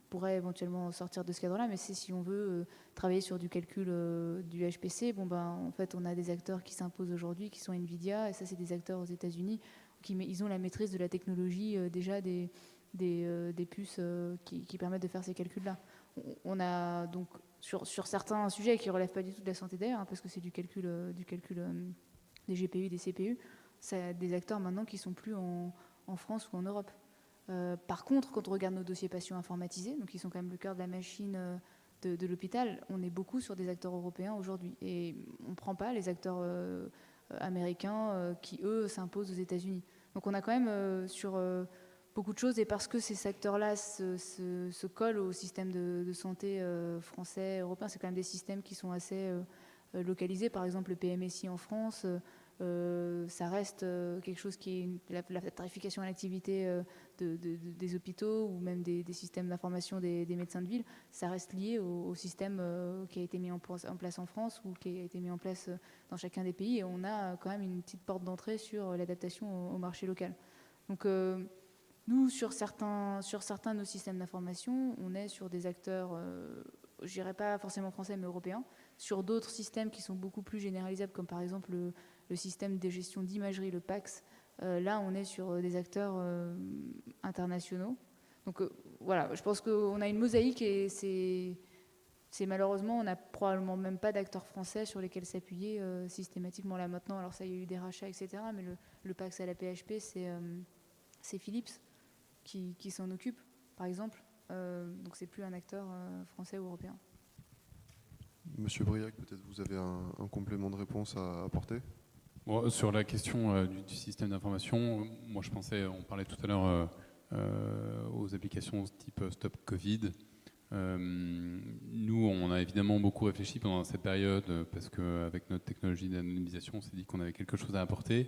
pourrait éventuellement sortir de ce cadre-là, mais c'est si on veut travailler sur du calcul du HPC, en fait on a des acteurs qui s'imposent aujourd'hui, qui sont Nvidia, et ça c'est des acteurs aux États-Unis, ils ont la maîtrise de la technologie déjà des puces qui permettent de faire ces calculs-là. On a donc sur certains sujets qui ne relèvent pas du tout de la santé d'ailleurs, parce que c'est du calcul des GPU, des CPU, c'est des acteurs maintenant qui ne sont plus en France ou en Europe. Par contre, quand on regarde nos dossiers patients informatisés, donc qui sont quand même le cœur de la machine de l'hôpital, on est beaucoup sur des acteurs européens aujourd'hui. Et on ne prend pas les acteurs américains qui, eux, s'imposent aux États-Unis. Donc on a quand même sur beaucoup de choses, et parce que ces secteurs-là se collent au système de santé français, européen, c'est quand même des systèmes qui sont assez localisés. Par exemple, le PMSI en France, ça reste quelque chose qui est la tarification à l'activité des hôpitaux ou même des systèmes d'information des médecins de ville, ça reste lié au système qui a été mis en place en France ou qui a été mis en place dans chacun des pays, et on a quand même une petite porte d'entrée sur l'adaptation au marché local. Donc nous, sur certains de nos systèmes d'information, on est sur des acteurs, je dirais pas forcément français mais européens, sur d'autres systèmes qui sont beaucoup plus généralisables, comme par exemple le système de gestion d'imagerie, le PACS. Là, on est sur des acteurs internationaux. Donc voilà, je pense qu'on a une mosaïque et c'est malheureusement, on n'a probablement même pas d'acteurs français sur lesquels s'appuyer systématiquement là maintenant. Alors ça, il y a eu des rachats, etc. Mais le PAX à la PHP, c'est Philips qui s'en occupe, par exemple. Donc c'est plus un acteur français ou européen. Monsieur Briac, peut-être vous avez un complément de réponse à apporter? Bon, sur la question du système d'information, moi je pensais, on parlait tout à l'heure aux applications type Stop Covid. Nous, on a évidemment beaucoup réfléchi pendant cette période parce qu'avec notre technologie d'anonymisation, on s'est dit qu'on avait quelque chose à apporter.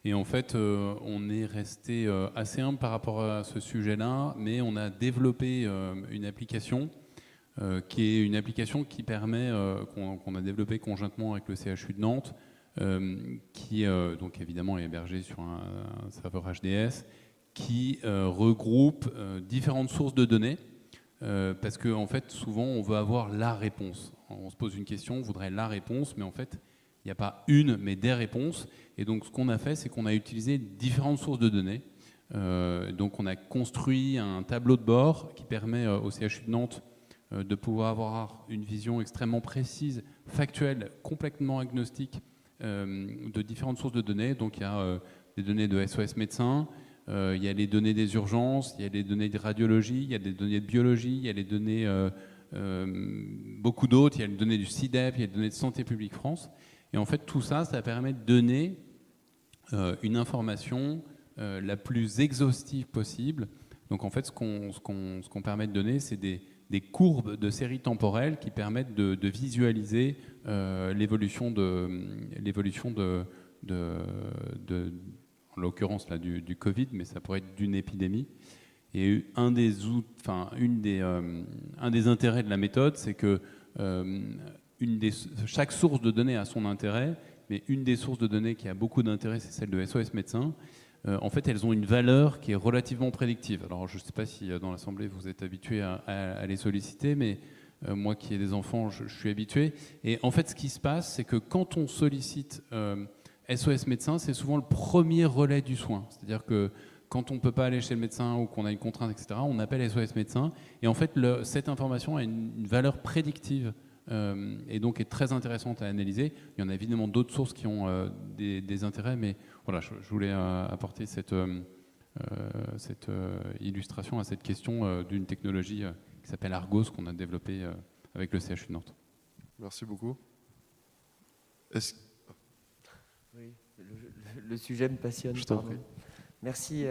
Et en fait, on est resté assez humble par rapport à ce sujet-là, mais on a développé une application qui est une application qui permet, qu'on a développée conjointement avec le CHU de Nantes, qui donc évidemment est hébergée sur un serveur HDS, qui regroupe différentes sources de données, parce que en fait, souvent, on veut avoir la réponse. On se pose une question, on voudrait la réponse, mais en fait, il n'y a pas une, mais des réponses. Et donc, ce qu'on a fait, c'est qu'on a utilisé différentes sources de données. Donc, on a construit un tableau de bord qui permet au CHU de Nantes de pouvoir avoir une vision extrêmement précise, factuelle, complètement agnostique de différentes sources de données. Donc, il y a des données de SOS médecins, il y a les données des urgences, il y a les données de radiologie, il y a des données de biologie, il y a les données, beaucoup d'autres, il y a les données du CIDEP, il y a les données de Santé publique France. Et en fait, tout ça, ça permet de donner une information la plus exhaustive possible. Donc en fait, ce qu'on permet de donner, c'est des courbes de séries temporelles qui permettent de visualiser l'évolution en l'occurrence là, du Covid, mais ça pourrait être d'une épidémie. Et un des intérêts de la méthode, c'est que chaque source de données a son intérêt, mais une des sources de données qui a beaucoup d'intérêt, c'est celle de SOS Médecins. En fait, elles ont une valeur qui est relativement prédictive. Alors, je ne sais pas si dans l'Assemblée, vous êtes habitués à les solliciter, mais moi qui ai des enfants, je suis habitué. Et en fait, ce qui se passe, c'est que quand on sollicite SOS Médecins, c'est souvent le premier relais du soin. C'est-à-dire que quand on ne peut pas aller chez le médecin ou qu'on a une contrainte, etc., on appelle SOS Médecins. Et en fait, cette information a une valeur prédictive et donc est très intéressante à analyser. Il y en a évidemment d'autres sources qui ont des intérêts, mais voilà, je voulais apporter cette illustration à cette question d'une technologie qui s'appelle Argos, qu'on a développée avec le CHU de Nantes. Merci beaucoup. Oui, le sujet me passionne. Je t'en prie. Merci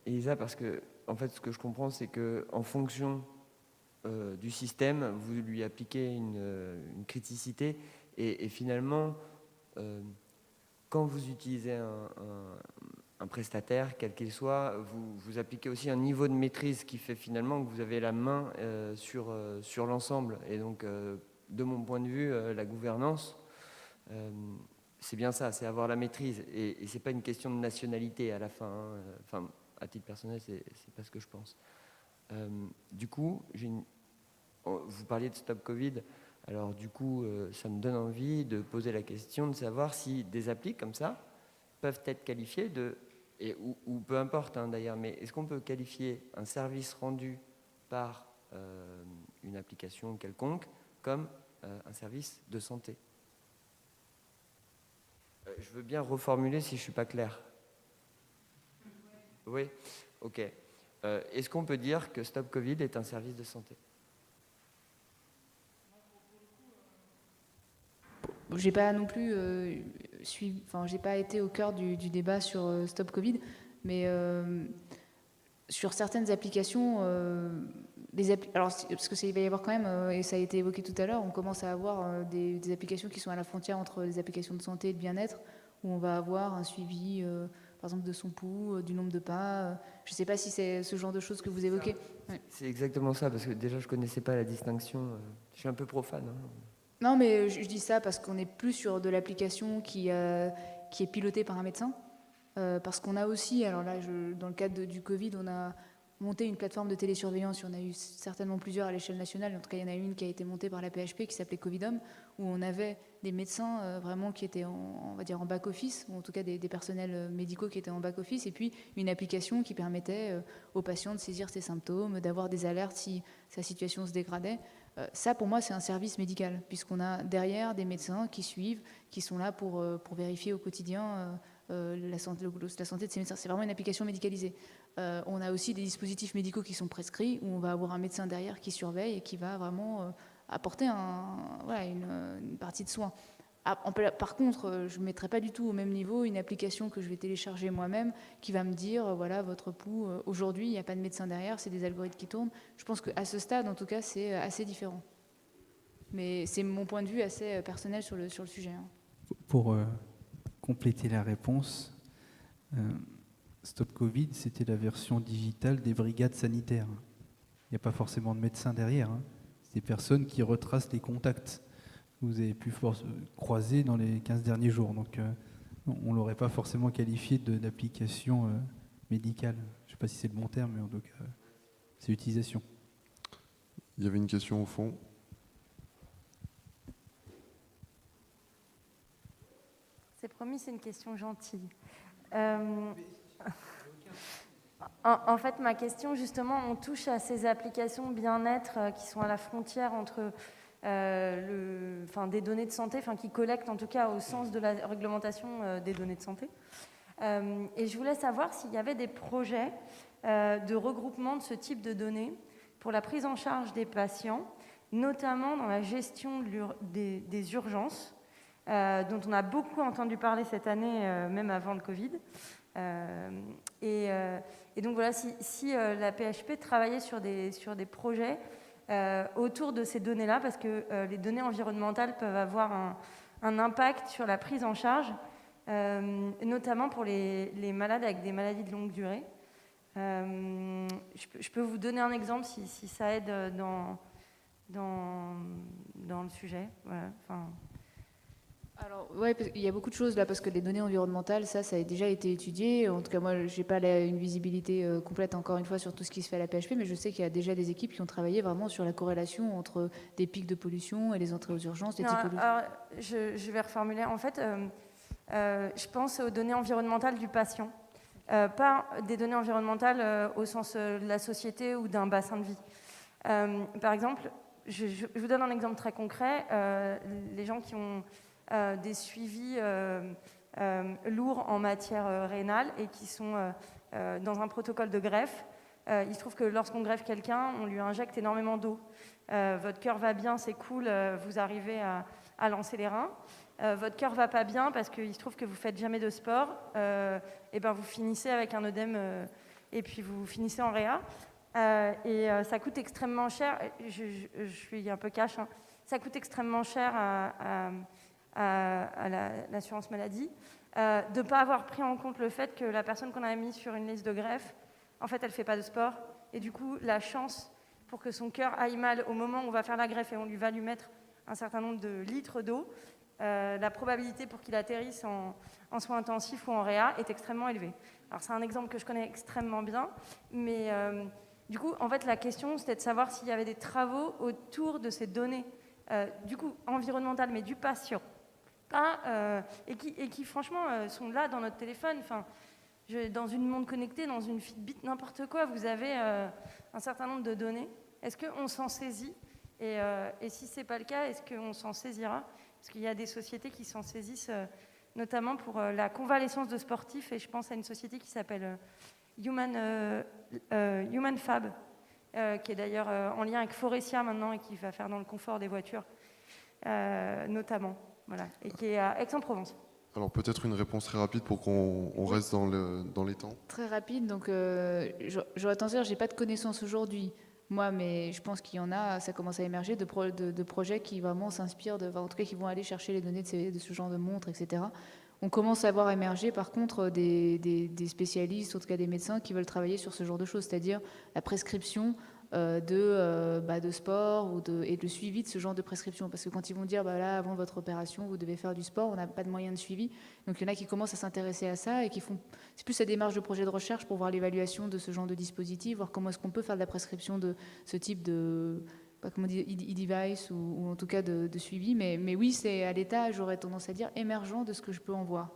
Elisa, parce que en fait, ce que je comprends, c'est que en fonction du système, vous lui appliquez une criticité, et finalement, quand vous utilisez un prestataire, quel qu'il soit, vous appliquez aussi un niveau de maîtrise qui fait finalement que vous avez la main sur l'ensemble. Et donc, de mon point de vue, la gouvernance, c'est bien ça, c'est avoir la maîtrise. Et c'est pas une question de nationalité à la fin. Hein. Enfin, à titre personnel, c'est pas ce que je pense. Du coup, vous parliez de Stop Covid. Alors du coup, ça me donne envie de poser la question de savoir si des applis comme ça peuvent être qualifiées ou peu importe hein, d'ailleurs, mais est-ce qu'on peut qualifier un service rendu par une application quelconque comme un service de santé? Je veux bien reformuler si je ne suis pas clair. Oui, ok. Est-ce qu'on peut dire que Stop Covid est un service de santé? J'ai pas non plus j'ai pas été au cœur du débat sur Stop Covid, mais sur certaines applications, alors parce que il va y avoir quand même, et ça a été évoqué tout à l'heure, on commence à avoir des applications qui sont à la frontière entre les applications de santé et de bien-être, où on va avoir un suivi, par exemple, de son pouls, du nombre de pas. Je ne sais pas si c'est ce genre de choses que vous évoquez. Ouais. C'est exactement ça, parce que déjà je ne connaissais pas la distinction. Je suis un peu profane. Hein. Non, mais je dis ça parce qu'on n'est plus sur de l'application qui est pilotée par un médecin. Parce qu'on a aussi, alors là, dans le cadre du Covid, on monté une plateforme de télésurveillance. Il y en a eu certainement plusieurs à l'échelle nationale. En tout cas, il y en a une qui a été montée par la PHP qui s'appelait Covidom, où on avait des médecins vraiment qui étaient on va dire en back-office, ou en tout cas des personnels médicaux qui étaient en back-office, et puis une application qui permettait aux patients de saisir ses symptômes, d'avoir des alertes si sa situation se dégradait. Ça, pour moi, c'est un service médical, puisqu'on a derrière des médecins qui suivent, qui sont là pour vérifier au quotidien la santé de ces médecins. C'est vraiment une application médicalisée. On a aussi des dispositifs médicaux qui sont prescrits, où on va avoir un médecin derrière qui surveille et qui va vraiment apporter une partie de soins. Par contre, je ne mettrai pas du tout au même niveau une application que je vais télécharger moi-même qui va me dire, voilà, votre pouls, aujourd'hui, il n'y a pas de médecin derrière, c'est des algorithmes qui tournent. Je pense qu'à ce stade, en tout cas, c'est assez différent. Mais c'est mon point de vue assez personnel sur le sujet. Pour compléter la réponse, Stop Covid, c'était la version digitale des brigades sanitaires. Il n'y a pas forcément de médecin derrière. C'est des personnes qui retracent les contacts que vous avez pu croiser dans les 15 derniers jours. Donc, on ne l'aurait pas forcément qualifié d'application médicale. Je ne sais pas si c'est le bon terme, mais en tout cas, c'est l'utilisation. Il y avait une question au fond. C'est promis, c'est une question gentille. En fait, ma question, justement, on touche à ces applications bien-être qui sont à la frontière entre des données de santé, qui collectent en tout cas au sens de la réglementation des données de santé. Et je voulais savoir s'il y avait des projets de regroupement de ce type de données pour la prise en charge des patients, notamment dans la gestion des urgences, dont on a beaucoup entendu parler cette année, même avant le Covid. Et donc voilà, si la PHP travaillait sur des projets autour de ces données-là, parce que les données environnementales peuvent avoir un impact sur la prise en charge, notamment pour les malades avec des maladies de longue durée. Je peux vous donner un exemple si ça aide dans le sujet. Voilà. Alors, ouais, il y a beaucoup de choses là, parce que les données environnementales, ça a déjà été étudié. En tout cas, moi, je n'ai pas une visibilité complète, encore une fois, sur tout ce qui se fait à la PHP, mais je sais qu'il y a déjà des équipes qui ont travaillé vraiment sur la corrélation entre des pics de pollution et les entrées aux urgences, des typologies. Alors, je vais reformuler. En fait, je pense aux données environnementales du patient, pas des données environnementales au sens de la société ou d'un bassin de vie. Par exemple, je vous donne un exemple très concret. Les gens qui ont des suivis lourds en matière rénale et qui sont dans un protocole de greffe. Il se trouve que lorsqu'on greffe quelqu'un, on lui injecte énormément d'eau. Votre cœur va bien, c'est cool, vous arrivez à lancer les reins. Votre cœur va pas bien parce qu'il se trouve que vous faites jamais de sport. Et ben vous finissez avec un œdème et puis vous finissez en réa. Et ça coûte extrêmement cher. Je suis un peu cash. Ça coûte extrêmement cher à l'assurance maladie, de ne pas avoir pris en compte le fait que la personne qu'on a mise sur une liste de greffe, en fait, elle ne fait pas de sport. Et du coup, la chance pour que son cœur aille mal au moment où on va faire la greffe et on va lui mettre un certain nombre de litres d'eau, la probabilité pour qu'il atterrisse en soins intensifs ou en réa est extrêmement élevée. Alors, c'est un exemple que je connais extrêmement bien, mais du coup, en fait, la question, c'était de savoir s'il y avait des travaux autour de ces données, du coup, environnementales, mais du patient. Et qui franchement sont là dans notre téléphone. Dans une montre connectée, dans une Fitbit, n'importe quoi, vous avez un certain nombre de données. Est-ce qu'on s'en saisit et si ce n'est pas le cas, est-ce qu'on s'en saisira? Parce qu'il y a des sociétés qui s'en saisissent, notamment pour la convalescence de sportifs, et je pense à une société qui s'appelle Human Fab, qui est d'ailleurs en lien avec Forestia maintenant et qui va faire dans le confort des voitures, notamment. Voilà, et qui est à Aix-en-Provence. Alors peut-être une réponse très rapide pour qu'on reste dans les temps. Très rapide, donc j'aurais tendance à dire, j'ai pas de connaissances aujourd'hui, moi, mais je pense qu'il y en a, ça commence à émerger, de projets qui vraiment s'inspirent, en tout cas qui vont aller chercher les données de ce genre de montres, etc. On commence à voir émerger par contre des spécialistes, en tout cas des médecins qui veulent travailler sur ce genre de choses, c'est-à-dire la prescription de sport et de suivi de ce genre de prescription. Parce que quand ils vont dire, là, avant votre opération, vous devez faire du sport, on n'a pas de moyens de suivi. Donc il y en a qui commencent à s'intéresser à ça et qui font... C'est plus la démarche de projet de recherche pour voir l'évaluation de ce genre de dispositif, voir comment est-ce qu'on peut faire de la prescription de ce type de... comment dire, e-device ou en tout cas de suivi. Mais oui, c'est à l'état, j'aurais tendance à dire, émergent de ce que je peux en voir.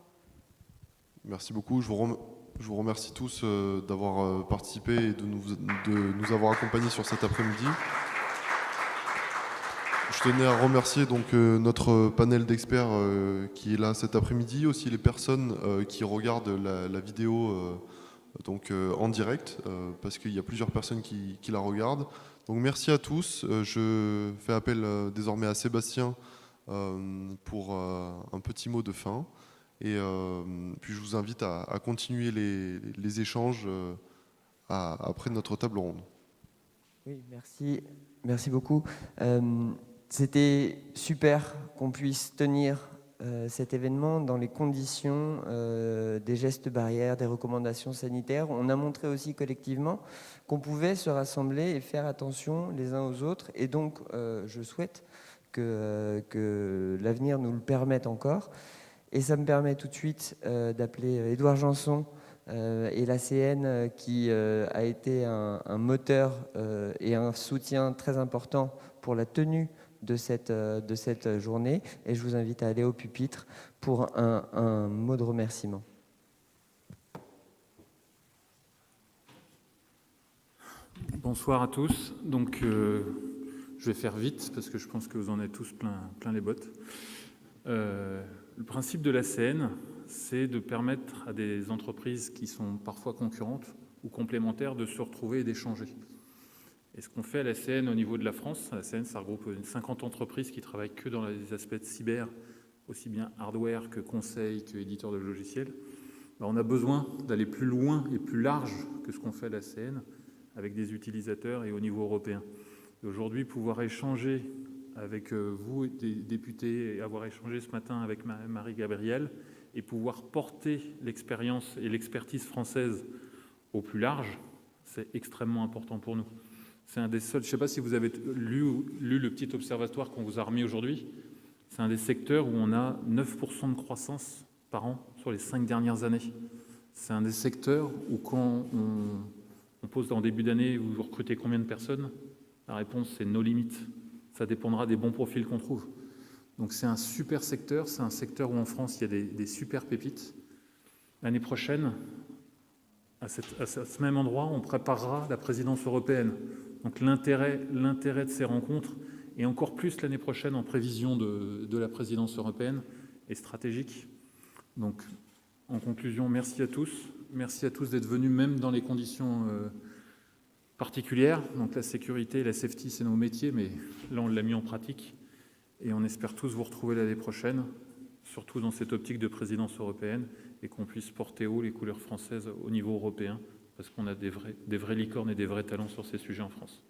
Merci beaucoup. Je vous remercie tous d'avoir participé et de nous avoir accompagnés sur cet après-midi. Je tenais à remercier donc notre panel d'experts qui est là cet après-midi, aussi les personnes qui regardent la vidéo en direct, parce qu'il y a plusieurs personnes qui la regardent. Donc merci à tous. Je fais appel désormais à Sébastien pour un petit mot de fin. Et puis je vous invite à continuer les échanges après notre table ronde. Oui, merci beaucoup. C'était super qu'on puisse tenir cet événement dans les conditions des gestes barrières, des recommandations sanitaires. On a montré aussi collectivement qu'on pouvait se rassembler et faire attention les uns aux autres. Et donc, je souhaite que l'avenir nous le permette encore. Et ça me permet tout de suite d'appeler Édouard Janson et l'ACN qui a été un moteur et un soutien très important pour la tenue de cette journée. Et je vous invite à aller au pupitre pour un mot de remerciement. Bonsoir à tous. Donc, je vais faire vite parce que je pense que vous en êtes tous plein les bottes. Le principe de l'ACN, c'est de permettre à des entreprises qui sont parfois concurrentes ou complémentaires de se retrouver et d'échanger. Et ce qu'on fait à l'ACN au niveau de la France, l'ACN, ça regroupe 50 entreprises qui travaillent que dans les aspects de cyber, aussi bien hardware que conseil, que éditeur de logiciels. On a besoin d'aller plus loin et plus large que ce qu'on fait à l'ACN avec des utilisateurs et au niveau européen. Et aujourd'hui, pouvoir échanger avec vous, des députés, et avoir échangé ce matin avec Marie-Gabrielle, et pouvoir porter l'expérience et l'expertise française au plus large, c'est extrêmement important pour nous. C'est un des seuls, je ne sais pas si vous avez lu le petit observatoire qu'on vous a remis aujourd'hui, c'est un des secteurs où on a 9% de croissance par an sur les 5 dernières années. C'est un des secteurs où quand on pose en début d'année, vous recrutez combien de personnes? La réponse, c'est nos limites. Ça dépendra des bons profils qu'on trouve. Donc c'est un super secteur, c'est un secteur où en France, il y a des super pépites. L'année prochaine, à ce même endroit, on préparera la présidence européenne. Donc l'intérêt de ces rencontres, et encore plus l'année prochaine en prévision de la présidence européenne, est stratégique. Donc en conclusion, merci à tous. Merci à tous d'être venus, même dans les conditions particulières. Donc la sécurité et la safety, c'est nos métiers, mais là, on l'a mis en pratique. Et on espère tous vous retrouver l'année prochaine, surtout dans cette optique de présidence européenne, et qu'on puisse porter haut les couleurs françaises au niveau européen, parce qu'on a des vrais licornes et des vrais talents sur ces sujets en France.